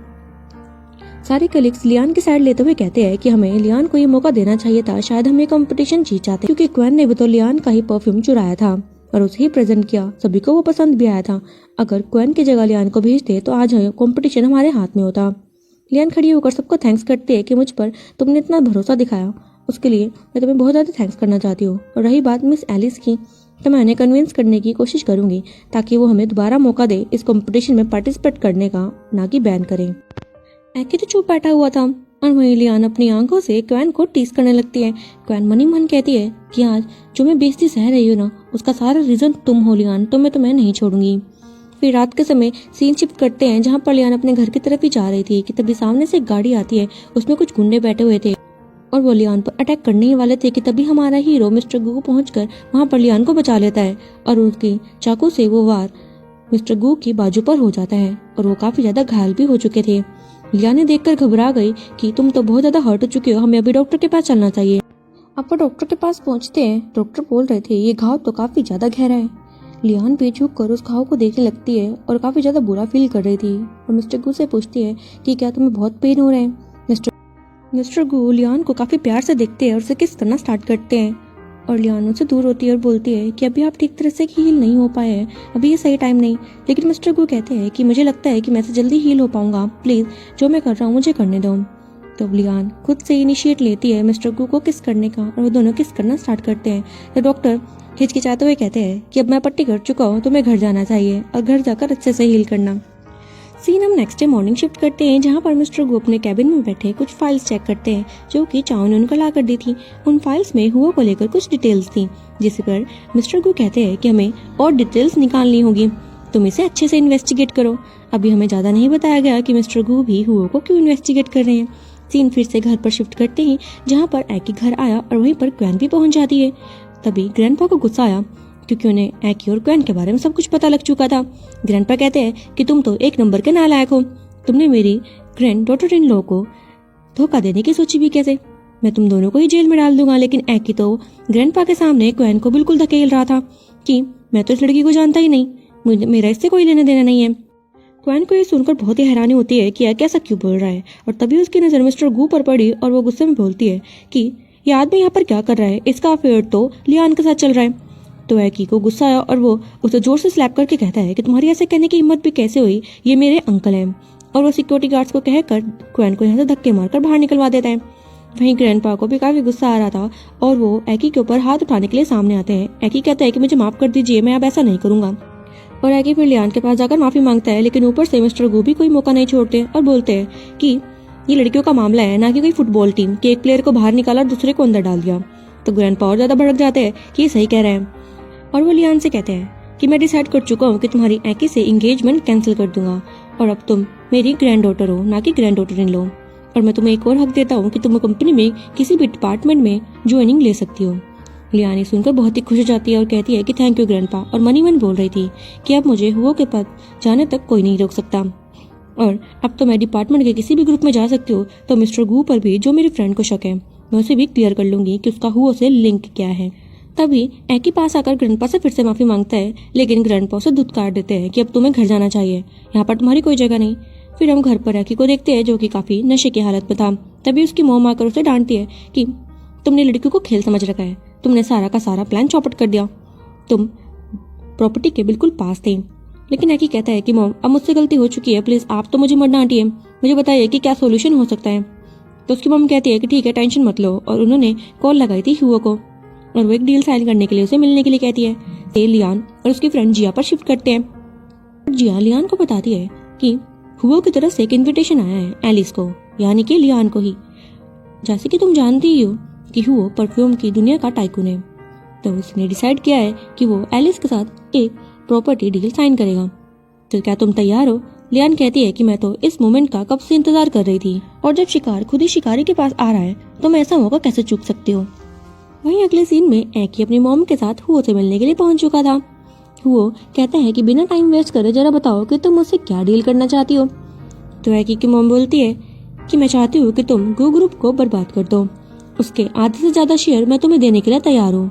सारे कलीग्स लियान की साइड लेते हुए कहते हैं कि हमें लियान को ये मौका देना चाहिए था, शायद हम ये कंपटीशन जीत जाते, क्योंकि क्वेन ने भी तो लियान का ही परफ्यूम चुराया था और उसे ही प्रेजेंट किया, सभी को वो पसंद भी आया था। अगर क्वेन की जगह लियान को भेजते तो आज कंपटीशन हमारे हाथ में होता। लियान खड़ी होकर सबको थैंक्स करती है कि मुझ पर तुमने इतना भरोसा दिखाया, उसके लिए मैं तुम्हें बहुत ज़्यादा थैंक्स करना चाहती हूँ। और रही बात मिस एलिस की, तो मैं उन्हें कन्विंस करने की कोशिश करूंगी ताकि वो हमें दोबारा मौका दे इस कंपटीशन में पार्टिसिपेट करने का, ना कि बैन करें। एगी तो चुप बैठा हुआ था और वहीं लियान अपनी आंखों से क्वेन को टीज करने लगती है। क्वेन मनी मन कहती है कि आज जो मैं बेइज्जती सह रही हूँ ना, उसका सारा रीजन तुम हो लियान, तो मैं तुम्हें नहीं छोड़ूंगी। फिर रात के समय सीन शिफ्ट करते हैं जहाँ पर लियान अपने घर की तरफ ही जा रही थी कि तभी सामने से एक गाड़ी आती है, उसमें कुछ गुंडे बैठे हुए थे और वो लियान पर अटैक करने ही वाले थे कि तभी हमारा हीरो मिस्टर गू पहुंचकर वहां पर लियान को बचा लेता है और उसकी चाकू से वो वार मिस्टर गू की बाजू पर हो जाता है और वो काफी ज्यादा घायल भी हो चुके थे। लियान ने देखकर घबरा गई कि तुम तो बहुत ज्यादा हर्ट हो चुके हो, हमें अभी डॉक्टर के पास चलना चाहिए। अब वो डॉक्टर के पास पहुंचते हैं। डॉक्टर बोल रहे थे ये घाव तो काफी ज्यादा गहरा है। लियान भी झुक कर उस घाव को देखने लगती है और काफी ज्यादा बुरा फील कर रही थी और मिस्टर गू से पूछती है कि क्या तुम्हें बहुत पेन हो रहा है। मिस्टर गू लियान को काफी प्यार से देखते हैं और उसे किस करना स्टार्ट करते हैं और लियान उनसे दूर होती है और बोलती है कि अभी आप ठीक तरह से हील नहीं हो पाए हैं, अभी ये सही टाइम नहीं। लेकिन मिस्टर गू कहते हैं कि मुझे लगता है कि मैं जल्दी हील हो पाऊंगा, प्लीज जो मैं कर रहा हूँ मुझे करने दो। तो लियान खुद से इनिशिएट लेती है मिस्टर गू को किस करने का और वो दोनों किस करना स्टार्ट करते हैं। तो डॉक्टर हिचकिचाते हुए कहते हैं कि अब मैं पट्टी कर चुका हूँ, तुम्हें घर जाना चाहिए और घर जाकर अच्छे से हील करना। सीन हम नेक्स्ट डे मॉर्निंग शिफ्ट करते हैं जहाँ पर मिस्टर गू अपने कैबिन में बैठे कुछ फाइल्स चेक करते हैं जो कि चाओ ने उनको ला कर दी थी। उन फाइल्स में हुआ को लेकर कुछ डिटेल्स थी, जिस पर मिस्टर गू कहते हैं कि हमें और डिटेल्स निकालनी होगी, तुम इसे अच्छे से इन्वेस्टिगेट करो। अभी हमें ज्यादा नहीं बताया गया कि मिस्टर गू भी हुआ को क्यों इन्वेस्टिगेट कर रहे हैं। सीन फिर से घर पर शिफ्ट करते हैं जहाँ पर एगी घर आया और वहीं पर क्वेन भी पहुंच जाती है। तभी ग्रैंडपा को गुस्सा आया क्योंकि उन्हें एगी और क्वेन के बारे में सब कुछ पता लग चुका था। ग्रैंडपा कहते हैं कि तुम तो एक नंबर के नालायक हो, तुमने मेरी ग्रैंड डॉटर इन लॉ को धोखा देने की सोची भी कैसे, मैं तुम दोनों को ही जेल में डाल दूंगा। लेकिन एगी तो ग्रैंडपा के सामने क्वेन को बिल्कुल धकेल रहा था कि मैं तो इस लड़की को जानता ही नहीं, मुझे मेरा इससे कोई लेना देना नहीं है। क्वेन को ये सुनकर बहुत ही हैरानी होती है कि यह कैसा क्यों बोल रहा है और तभी उसकी नजर मिस्टर गू पर पड़ी और वो गुस्से में बोलती है कि ये आदमी यहाँ पर क्या कर रहा है, इसका अफेयर तो लियान के साथ चल रहा है। तो एगी को गुस्सा आया और वो उसे जोर से स्लैप करके कहता है कि तुम्हारी ऐसे कहने की हिम्मत भी कैसे हुई, ये मेरे अंकल हैं। और वो सिक्योरिटी गार्ड्स को कहकर क्वेन को यहाँ से धक्के मारकर बाहर निकलवा देता है। वहीं ग्रैंडपा को भी काफी गुस्सा आ रहा था और वो एगी के ऊपर हाथ उठाने के लिए सामने आते हैं। एगी कहता है कि मुझे माफ कर दीजिए, मैं अब ऐसा नहीं करूंगा। और एगी फिर लियान के पास जाकर माफी मांगता है, लेकिन ऊपर से मिस्टर गू भी कोई मौका नहीं छोड़ते और बोलते हैं कि ये लड़कियों का मामला है, ना कि कोई फुटबॉल टीम कि एक प्लेयर को बाहर निकाला और दूसरे को अंदर डाल दिया। तो ग्रैंडपा और ज्यादा भड़क जाते हैं कि ये सही कह रहे हैं और वो लियान से कहते हैं कि मैं डिसाइड कर चुका हूँ कि तुम्हारी एगी से एंगेजमेंट कैंसिल कर दूंगा और अब तुम मेरी ग्रैंड डॉटर हो, ना कि ग्रैंड डॉटर इन लॉ। और मैं तुम्हें एक और हक देता हूँ कि तुम कंपनी में किसी भी डिपार्टमेंट में ज्वाइनिंग ले सकती हो। लियान सुनकर बहुत ही खुश हो जाती है और कहती है कि थैंक यू ग्रैंडपा, और मनी मन बोल रही थी कि अब मुझे हुओ के पास जाने तक कोई नहीं रोक सकता और अब तो मैं डिपार्टमेंट के किसी भी ग्रुप में जा सकती हूँ। तो मिस्टर गू पर भी जो मेरी फ्रेंड को शक है मैं उसे भी क्लियर कर लूंगी कि उसका हुओ से लिंक क्या है। तभी एगी पास आकर ग्रैंडपा से फिर से माफी मांगता है, लेकिन ग्रैंडपा उसे धुतकार देते हैं कि अब तुम्हें घर जाना चाहिए, यहाँ पर तुम्हारी कोई जगह नहीं। फिर हम घर पर एगी को देखते हैं जो कि काफी नशे की हालत में था। तभी उसकी मॉम आकर उसे डांटती है कि तुमने लड़कियों को खेल समझ रखा है, तुमने सारा का सारा प्लान चौपट कर दिया, तुम प्रॉपर्टी के बिल्कुल पास थे। लेकिन एकी कहता है कि मॉम अब मुझसे गलती हो चुकी है, प्लीज आप तो मुझे मत डांटिए, मुझे बताइए कि क्या सोल्यूशन हो सकता है। तो उसकी मॉम कहती है कि ठीक है टेंशन मत लो, और उन्होंने कॉल लगाई थी हुओ को और वो एक डील साइन करने के लिए उसे मिलने के लिए कहती है। ते लियान और उसकी फ्रेंड जिया पर शिफ्ट करते हैं। जिया लियान को बताती है कि हुओ की तरफ से एक इन्विटेशन आया है एलिस को, यानी कि लियान को ही। जैसे कि तुम जानती ही हो कि हुओ परफ्यूम की दुनिया का टाइकून है, तो उसने डिसाइड किया है कि वो एलिस के साथ एक प्रॉपर्टी डील साइन करेगा। तो क्या तुम तैयार हो? लियान कहती है कि मैं तो इस मोमेंट का कब से इंतजार कर रही थी, और जब शिकार खुद ही शिकारी के पास आ रहा है तो मैं ऐसा मौका कैसे चूक सकती हूँ। वहीं अगले सीन में एकी अपनी मॉम के साथ हुओ से मिलने के लिए पहुंच चुका था। हुओ कहता है कि बिना टाइम वेस्ट करे जरा बताओ कि तुम मुझसे क्या डील करना चाहती हो। तो एकी की मॉम बोलती है कि मैं चाहती हूँ कि तुम गो ग्रुप को बर्बाद कर दो, उसके आधे से ज्यादा शेयर मैं तुम्हें देने के लिए तैयार हूँ।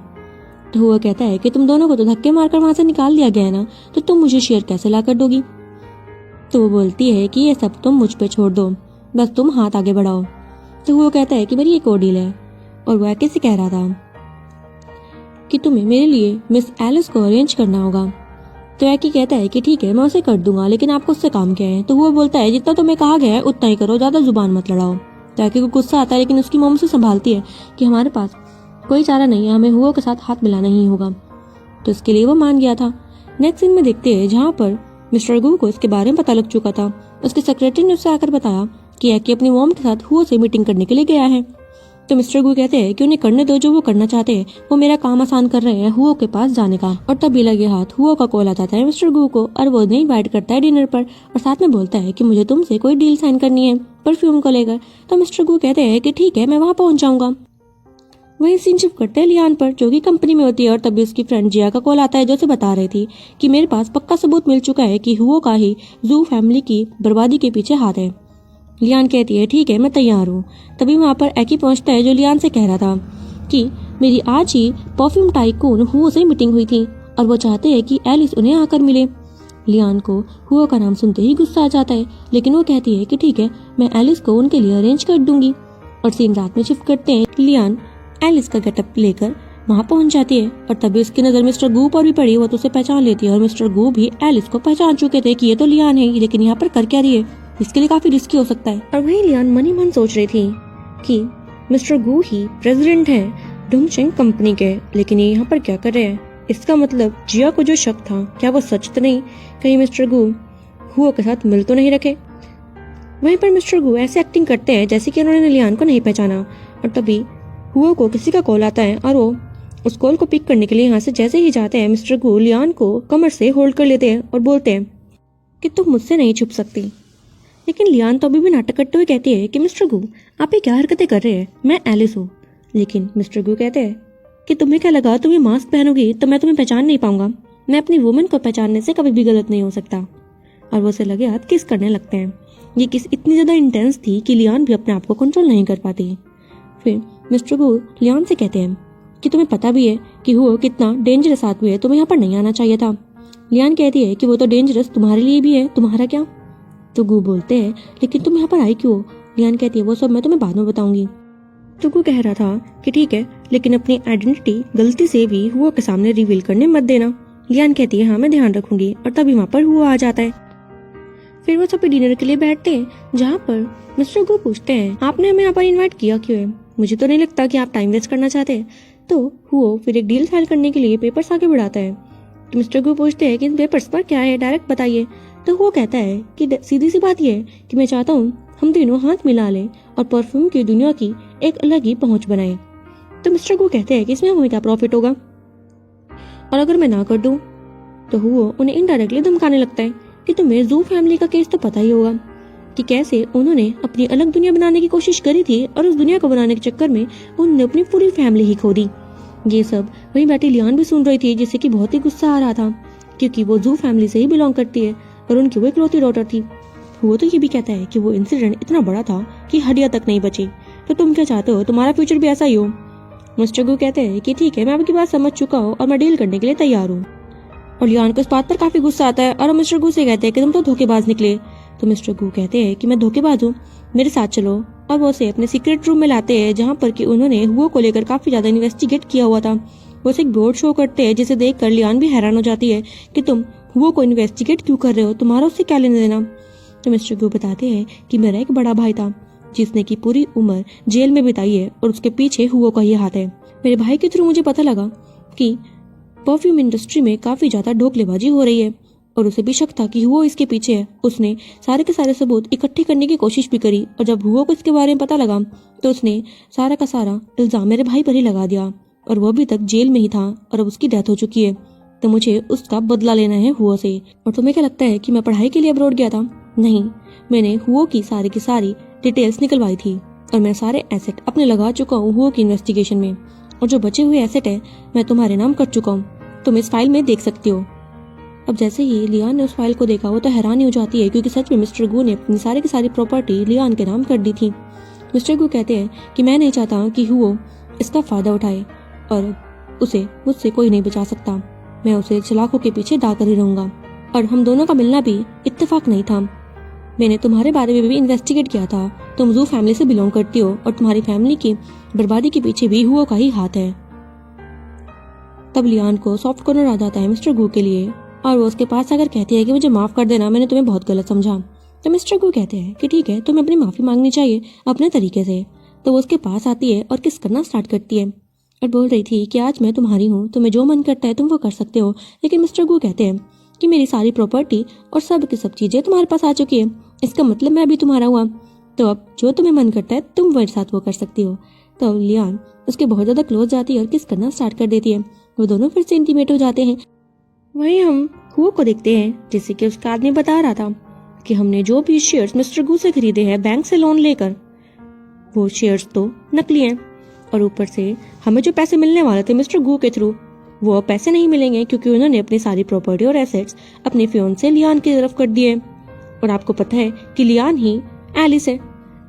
तो हुआ कहता है कि तुम दोनों को तो धक्के मारकर वहां से निकाल दिया गया है ना, तो तुम मुझे शेयर कैसे ला कर दोगी। तो वो बोलती है कि ये सब तुम मुझ पे छोड़ दो, बस तुम हाथ आगे बढ़ाओ। तो वो कहता है कि मेरी एक और डील है, और वह कैसे कह रहा था कि तुम्हें मेरे लिए मिस एलिस को अरेंज करना होगा। तो एकी कहता है कि ठीक है मैं उसे कर दूंगा, लेकिन आपको उससे काम क्या है। तो वो बोलता है जितना तुम्हें कहा गया है उतना ही करो, ज्यादा जुबान मत लड़ाओ। तो एकी को गुस्सा आता है, लेकिन उसकी मॉम से संभालती है कि हमारे पास कोई चारा नहीं है, हमें हुओ के साथ हाथ मिलाना ही होगा। तो इसके लिए वो मान गया था। नेक्स्ट सीन में देखते हैं जहाँ पर मिस्टर गू को इसके बारे में पता लग चुका था। उसके सेक्रेटरी ने उससे आकर बताया कि एकी अपनी मॉम के साथ हुओ से मीटिंग करने के लिए गया है। तो मिस्टर गू कहते हैं कि उन्हें करने दो जो वो करना चाहते हैं, वो मेरा काम आसान कर रहे हैं हुओ के पास जाने का। और तभी लगे हाथ हुओ का कॉल आ जाता है मिस्टर गू को, और वो उन्हें इनवाइट करता है डिनर पर, और साथ में बोलता है कि मुझे तुमसे कोई डील साइन करनी है परफ्यूम को लेकर। तो मिस्टर गू कहते हैं कि ठीक है मैं वहाँ पहुंच जाऊंगा। वही सीन शिफ्ट करते हैं लियान पर, जो कि कंपनी में होती है, और तभी उसकी फ्रेंड जिया का कॉल आता है जो उसे बता रही थी कि मेरे पास पक्का सबूत मिल चुका है कि हुओ का ही जू फैमिली की बर्बादी के पीछे हाथ है। लियान कहती है ठीक है मैं तैयार हूँ। तभी वहाँ पर एकी पहुँचता है जो लियान से कह रहा था कि मेरी आज ही परफ्यूम टाइकून हुओ से मीटिंग हुई थी, और वो चाहते हैं कि एलिस उन्हें आकर मिले। लियान को हुओ का नाम सुनते ही गुस्सा आ जाता है, लेकिन वो कहती है कि ठीक है मैं एलिस को उनके लिए अरेंज कर दूंगी। और सीन रात में शिफ्ट करते हैं। लियान एलिस का गेटअप लेकर वहाँ पहुंच जाती है, और तभी उसकी नजर मिस्टर गू पर भी पड़ी। वो तो उसे पहचान लेती है, और मिस्टर गू भी एलिस को पहचान चुके थे कि ये तो लियान है, लेकिन यहाँ पर कर क्या रही है, इसके लिए काफी रिस्की हो सकता है। और वही लियान मनी मन सोच रही थी कि मिस्टर गू ही प्रेसिडेंट है डोंगशेंग कंपनी के, लेकिन ये यहाँ पर क्या कर रहे हैं। इसका मतलब जिया को जो शक था क्या वो सच तो नहीं, कहीं मिस्टर गू हुओ के साथ मिल तो नहीं रखे। वहीं पर मिस्टर गू ऐसे एक्टिंग करते हैं जैसे कि उन्होंने लियान को नहीं पहचाना। और तभी हुओ को किसी का कॉल आता है, और वो उस कॉल को पिक करने के लिए यहाँ से जैसे ही जाते हैं, मिस्टर गू लियान को कमर से होल्ड कर लेते हैं और बोलते हैं कि तुम मुझसे नहीं छुप सकती। लेकिन लियान तो अभी भी नाटक करते हुए कहती है कि मिस्टर गू आप ये क्या हरकतें कर रहे हैं, मैं एलिस हूँ। लेकिन मिस्टर गू कहते हैं कि तुम्हें क्या लगा तुम ये मास्क पहनोगी तो मैं तुम्हें पहचान नहीं पाऊंगा, मैं अपनी वुमन को पहचानने से कभी भी गलत नहीं हो सकता। और वो से लगे हाथ किस करने लगते हैं। ये किस इतनी ज्यादा इंटेंस थी कि लियान भी अपने आप को कंट्रोल नहीं कर पाती। फिर मिस्टर गू लियान से कहते हैं कि तुम्हें पता भी है कि वो कितना डेंजरस आदमी है, तुम्हें यहाँ पर नहीं आना चाहिए था। लियान कहती है कि वो तो डेंजरस तुम्हारे लिए भी है, तुम्हारा क्या। तो गू बोलते हैं लेकिन तुम यहाँ पर आई क्यों। लियान कहती है वो सब मैं तुम्हें बाद में बताऊंगी। तो गू कह रहा था कि ठीक है, लेकिन अपनी आइडेंटिटी गलती से भी हुआ के सामने रिवील करने मत देना। लियान कहती है हाँ मैं ध्यान रखूंगी। और तभी वहाँ पर हुआ आ जाता है। फिर वो सभी डिनर के लिए बैठते हैं, जहाँ पर मिस्टर गू पूछते हैं आपने हमें यहाँ पर इन्वाइट किया क्यों है, मुझे तो नहीं लगता कि आप टाइम वेस्ट करना चाहते हैं। तो हुओ फिर एक डील फाइल करने के लिए पेपर्स आगे बढ़ाता है। तो मिस्टर गू पूछते हैं कि इन पेपर्स पर क्या है, डायरेक्ट बताइए। तो वो कहता है कि सीधी सी बात यह है कि मैं चाहता हूँ हम तीनों हाथ मिला लें और परफ्यूम की दुनिया की एक अलग ही पहुंच बनाए। तो मिस्टर गू कहते हैं कि इसमें हमें क्या प्रॉफिट होगा, और अगर मैं ना कर दूं। तो हुओ उन्हें इनडायरेक्टली धमकाने लगता है कि तुम्हें जू फैमिली का केस तो पता ही होगा कि कैसे उन्होंने अपनी अलग दुनिया बनाने की कोशिश करी थी, और उस दुनिया को बनाने के चक्कर में उन्होंने अपनी पूरी फैमिली ही खो दी। ये सब वहीं बैठी लियान भी सुन रही थी, जिससे कि बहुत ही गुस्सा आ रहा था, क्योंकि वो जू फैमिली से ही बिलोंग करती है और उनकी वो इकलौती डॉटर थी। वो तो ये भी कहता है कि वो इंसिडेंट इतना बड़ा था कि हड्डियां तक नहीं बची। तो तुम क्या चाहते हो, तुम्हारा फ्यूचर भी ऐसा ही हो। मिस्टर गू कहते हैं कि ठीक है, मैं आपकी बात समझ चुका हूँ और मैं डील करने के लिए तैयार हूँ। और लियान को इस बात पर काफी गुस्सा आता है, और मिस्टर गू से कहते हैं कि तुम तो धोखेबाज निकले। तो मिस्टर गू कहते हैं कि मैं धोखेबाज हूँ, मेरे साथ चलो। और वो उसे अपने सीक्रेट रूम में लाते हैं, जहाँ पर कि उन्होंने हुओ को लेकर काफी ज्यादा इन्वेस्टिगेट किया हुआ था। वो उसे एक बोर्ड शो करते हैं जिसे देखकर लियान भी हैरान हो जाती है कि तुम हुओ को इन्वेस्टिगेट क्यों कर रहे हो, तुम्हारा उससे क्या लेना देना। तो मिस्टर गू बताते हैं कि मेरा एक बड़ा भाई था जिसने की पूरी उम्र जेल में बिताई है और उसके पीछे हुओ का ही हाथ है। मेरे भाई के थ्रू मुझे पता लगा कि परफ्यूम इंडस्ट्री में काफी ज्यादा ढोकलेबाजी हो रही है और उसे भी शक था कि हुओ इसके पीछे है। उसने सारे के सारे सबूत इकट्ठे करने की कोशिश भी करी और जब हुओ को इसके बारे में पता लगा तो उसने सारा का सारा इल्जाम मेरे भाई पर ही लगा दिया और वो अभी तक जेल में ही था और अब उसकी डेथ हो चुकी है। तो मुझे उसका बदला लेना है हुओ से। और तुम्हें क्या लगता है कि मैं पढ़ाई के लिए अब्रॉड गया था? नहीं, मैंने हुओ की सारी डिटेल्स निकलवाई थी और मैं सारे एसेट अपने लगा चुका हूँ हुओ की इन्वेस्टिगेशन में और जो बचे हुए एसेट है मैं तुम्हारे नाम कर चुका हूँ, तुम इस फाइल में देख सकते हो। अब जैसे ही लियान ने उस फाइल को देखा वो तो हैरानी हो जाती है क्योंकि सच में मिस्टर गू ने अपनी सारी की सारी प्रॉपर्टी लियान के नाम कर दी थी। मिस्टर गू कहते हैं कि मैं नहीं चाहता कि हुओ इसका फायदा उठाए और उसे मुझसे कोई नहीं बचा सकता। मैं उसे सलाखों के पीछे डालकर ही रहूंगा और हम दोनों का मिलना भी इत्तेफाक नहीं था। मैंने तुम्हारे बारे में भी इन्वेस्टिगेट किया था। तुम जू फैमिली से बिलोंग करती हो और तुम्हारी फैमिली की बर्बादी के पीछे भी हुओ का ही हाथ है। तब लियान को सॉफ्ट कॉर्नर आ जाता है मिस्टर गू के लिए और वो उसके पास आकर कहती है कि मुझे माफ कर देना, मैंने तुम्हें बहुत गलत समझा। तो मिस्टर गू कहते हैं कि ठीक है, तुम्हें अपनी माफी मांगनी चाहिए अपने तरीके से। तो वो उसके पास आती है और किस करना स्टार्ट करती है और बोल रही थी कि आज मैं तुम्हारी हूँ, तुम्हें जो मन करता है तुम वो कर सकते हो। लेकिन मिस्टर गू कहते हैं कि मेरी सारी प्रॉपर्टी और सब की सब चीजें तुम्हारे पास आ चुकी है, इसका मतलब मैं भी तुम्हारा हुआ, तो अब जो तुम्हें मन करता है तुम मेरे साथ वो कर सकती हो। तो लियान उसके बहुत ज्यादा क्लोज जाती है और किस करना स्टार्ट कर देती है। वो दोनों फिर से इंटीमेट हो जाते हैं। वहीं हम हुओ को देखते हैं जैसे कि उसका आदमी बता रहा था कि हमने जो भी शेयर्स मिस्टर गू से खरीदे हैं बैंक से लोन लेकर, वो शेयर्स तो नकली हैं और ऊपर से हमें जो पैसे मिलने वाले थे मिस्टर गू के थ्रू वो पैसे नहीं मिलेंगे क्योंकि उन्होंने अपनी सारी प्रॉपर्टी और एसेट्स अपने फियोंसे लियान की तरफ कर दिए। और आपको पता है कि लियान ही एलिस है,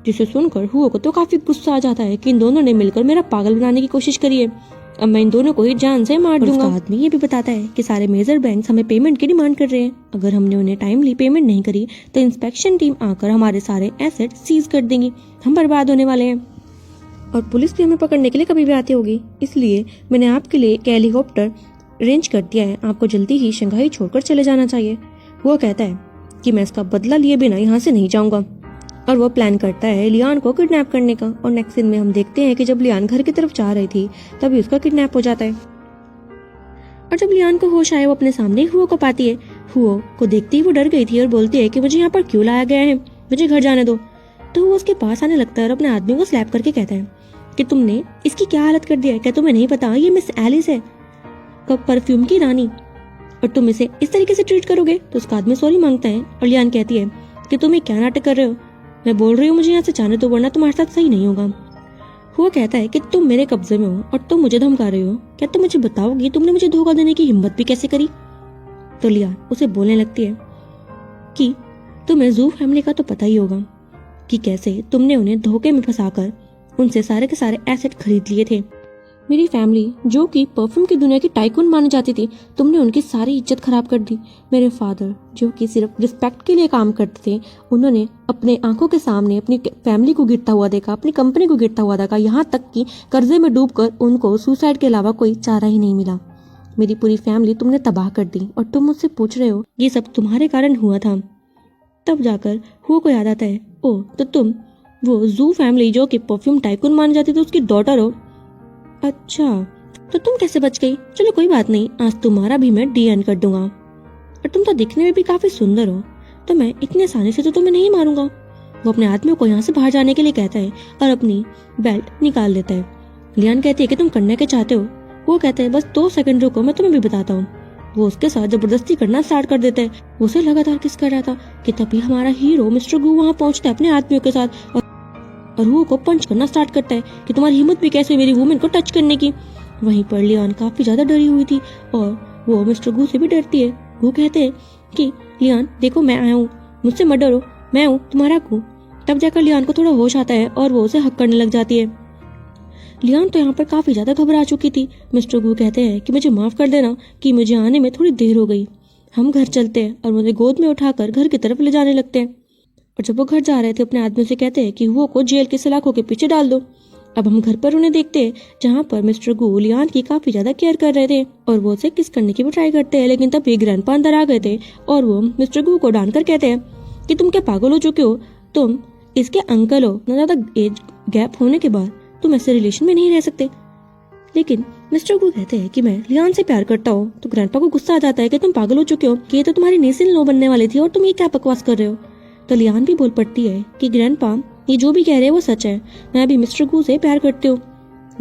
जिसे सुनकर हुओ को तो काफी गुस्सा आ जाता है कि इन दोनों ने मिलकर मेरा पागल बनाने की कोशिश करी है, अब मैं इन दोनों को ही जान से मार दूंगा। उसका आदमी ये भी बताता है कि सारे मेजर बैंक्स हमें पेमेंट की डिमांड कर रहे हैं, अगर हमने उन्हें टाइमली पेमेंट नहीं करी तो इंस्पेक्शन टीम आकर हमारे सारे एसेट सीज कर देंगी, हम बर्बाद होने वाले हैं और पुलिस भी हमें पकड़ने के लिए कभी भी आती होगी। इसलिए मैंने आपके लिए एक हेलीकॉप्टर अरेंज कर दिया है, आपको जल्दी ही शंघाई छोड़कर चले जाना चाहिए। वो कहता है कि मैं इसका बदला लिए बिना यहाँ से नहीं जाऊंगा और वो प्लान करता है लियान को किडनैप करने का। और नेक्स्ट सीन में हम देखते हैं कि जब लियान घर की तरफ जा रही थी तभी उसका किडनैप हो जाता है और जब लियान को होश आया वो अपने सामने हुओ को पाती है। हुओ को देखते ही वो डर गई थी और बोलती है कि मुझे यहाँ पर क्यों लाया गया है, मुझे घर जाने दो। तो वो उसके पास आने लगता है और अपने आदमी को स्लैप करके कहता है कि तुमने इसकी क्या हालत कर दिया है, क्या तुम्हें नहीं पता ये मिस एलिस है, कब परफ्यूम की रानी, और तुम इसे इस तरीके से ट्रीट करोगे। तो उसका आदमी सॉरी मांगता है और लियान कहती है कि तुम ये क्या नाटक कर रहे हो, मैं बोल रही हूँ मुझे यहाँ से जाने दो वरना तुम्हारे साथ सही नहीं होगा। वो कहता है कि तुम मेरे कब्जे में हो और तुम मुझे धमका रहे हो, क्या तुम मुझे बताओगी तुमने मुझे धोखा देने की हिम्मत भी कैसे करी। तो लियान उसे बोलने लगती है कि तुम्हें जू फैमिली का तो पता ही होगा कि कैसे तुमने उन्हें धोखे में फंसाकर उनसे सारे के सारे एसेट खरीद लिए थे। मेरी फैमिली जो कि परफ्यूम की दुनिया की टाइकून मानी जाती थी, तुमने उनकी सारी इज्जत खराब कर दी। मेरे फादर जो कि सिर्फ रिस्पेक्ट के लिए काम करते थे, उन्होंने अपने आंखों के सामने अपनी फैमिली को गिरता हुआ देखा, अपनी कंपनी को गिरता हुआ देखा, यहाँ तक कि कर्जे में डूबकर उनको सुसाइड के अलावा कोई चारा ही नहीं मिला। मेरी पूरी फैमिली तुमने तबाह कर दी और तुम मुझसे पूछ रहे हो ये सब तुम्हारे कारण हुआ था। तब जाकर हुओ को याद आता है, ओ तो तुम वो जू फैमिली जो कि परफ्यूम टाइकून मानी जाती थी उसकी डॉटर हो। अच्छा, तो तुम कैसे बच गई? चलो कोई बात नहीं, आज तुम्हारा भी मैं डीएन कर दूंगा और तुम तो दिखने में भी काफी सुंदर हो, तो मैं इतनी आसानी से तो तुम्हें नहीं मारूंगा। वो अपने आदमी को यहाँ से बाहर जाने के लिए कहता है और अपनी बेल्ट निकाल लेता है। लियान कहती है कि तुम करना क्या चाहते हो। वो कहता है बस 2 सेकंड रुको, मैं तुम्हें भी बताता हूँ। वो उसके साथ जबरदस्ती करना स्टार्ट कर देता है। वो उसे लगातार किस कर रहा था कि तभी हमारा हीरो मिस्टर गू वहाँ पहुंचता है अपने आदमियों के साथ और वो को पंच करना स्टार्ट करता है कि तुम्हारी हिम्मत भी कैसे मेरी वुमेन को टच करने की। वहीं पर लियान काफी ज्यादा डरी हुई थी और वो मिस्टर गू से भी डरती है। वो कहते हैं कि लियान देखो मैं आया हूँ, मुझसे मत डरो, मैं हूँ तुम्हारा गू। तब जाकर लियान को थोड़ा होश आता है और वो उसे हक करने लग जाती है। लियान तो यहाँ पर काफी ज्यादा घबरा चुकी थी। मिस्टर गू कहते हैं कि मुझे माफ कर देना कि मुझे आने में थोड़ी देर हो गई, हम घर चलते हैं, और मुझे गोद में उठाकर घर की तरफ ले जाने लगते हैं। और जब वो घर जा रहे थे अपने आदमी से कहते हैं कि वो को जेल के सलाखों के पीछे डाल दो। अब हम घर पर उन्हें देखते हैं जहाँ पर मिस्टर गू लियान की काफी ज्यादा केयर कर रहे थे और वो उसे किस करने की भी ट्राई करते हैं, लेकिन तभी ग्रैंडपा अंदर आ गए थे और वो मिस्टर गू को डांट कर कहते हैं कि तुम क्या पागल हो चुके हो, तुम इसके अंकल हो, न ज्यादा एज गैप होने के बाद तुम ऐसे रिलेशन में नहीं रह सकते। लेकिन मिस्टर गू कहते हैं कि मैं लियान से प्यार करता हूँ। तो ग्रैंडपा को गुस्सा आ जाता है कि तुम पागल हो चुके हो, कि ये तो तुम्हारी नीस इन लो बनने वाली थी और तुम ये क्या बकवास कर रहे हो। तो लियान भी बोल पड़ती है कि ग्रैंडपा ये जो भी कह रहे हैं वो सच है, मैं भी मिस्टर गू से प्यार करती हूँ।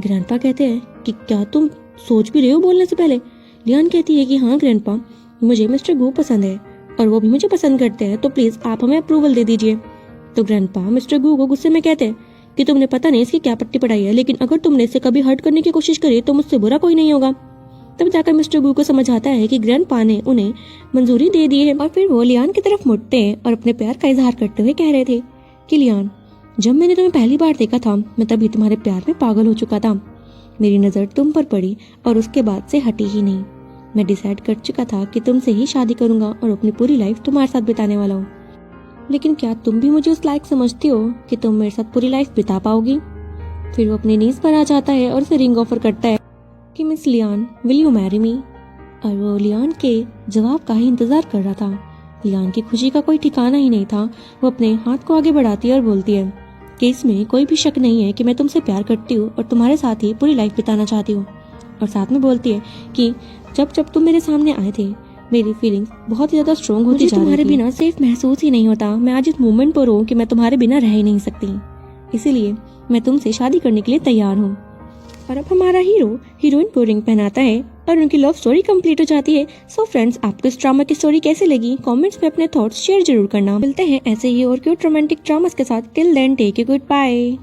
ग्रैंडपा कहते हैं कि क्या तुम सोच भी रहे हो बोलने से पहले। लियान कहती है कि हाँ ग्रैंडपा, मुझे मिस्टर गू पसंद है और वो भी मुझे पसंद करते हैं, तो प्लीज आप हमें अप्रूवल दे दीजिए। तो ग्रैंडपा मिस्टर गू को गुस्से में कहते हैं कि तुमने पता नहीं इसकी क्या पट्टी पढ़ाई है, लेकिन अगर तुमने इसे कभी हर्ट करने की कोशिश करी तो मुझसे बुरा कोई नहीं होगा। तब जाकर मिस्टर गू को समझ आता है कि ग्रैंडपा ने उन्हें मंजूरी दे दी है और फिर वो लियान की तरफ मुड़ते हैं और अपने प्यार का इजहार करते हुए कह रहे थे कि लियान, जब मैंने तुम्हें पहली बार देखा था मैं तभी तुम्हारे प्यार में पागल हो चुका था। मेरी नजर तुम पर पड़ी और उसके बाद से हटी ही नहीं। मैं डिसाइड कर चुका था कि तुमसे ही शादी करूंगा और अपनी पूरी लाइफ तुम्हारे साथ बिताने वाला हूँ। लेकिन क्या तुम भी मुझे उस लायक समझती हो कि तुम मेरे साथ पूरी लाइफ बिता पाओगी? फिर वो अपनी नीज पर आ जाता है और उसे रिंग ऑफर करता है कि miss Lian, will you marry me? और वो लियान के जवाब का ही इंतजार कर रहा था। लियान की खुशी का कोई ठिकाना ही नहीं था। वो अपने हाथ को आगे बढ़ाती है और बोलती है कि इसमें कोई भी शक नहीं है कि मैं तुमसे प्यार करती हूँ और तुम्हारे साथ ही पूरी लाइफ बिताना चाहती हूँ। और साथ में बोलती है कि जब जब तुम मेरे सामने आए थे मेरी फीलिंग्स बहुत ही ज्यादा स्ट्रॉन्ग होती जा रही थी। तुम्हारे बिना सेफ महसूस ही नहीं होता। मैं आज इस मोमेंट पर हूँ कि मैं तुम्हारे बिना रह ही नहीं सकती, इसीलिए मैं तुमसे शादी करने के लिए तैयार हूँ। और अब हमारा हीरो हीरोइन को रिंग पहनाता है और उनकी लव स्टोरी कंप्लीट हो जाती है। सो फ्रेंड्स, आपको इस ड्रामा की स्टोरी कैसी लगी कमेंट्स में अपने थॉट्स शेयर जरूर करना। मिलते हैं ऐसे ही और क्यूट रोमांटिक ड्रामास के साथ। Till then take a good bye.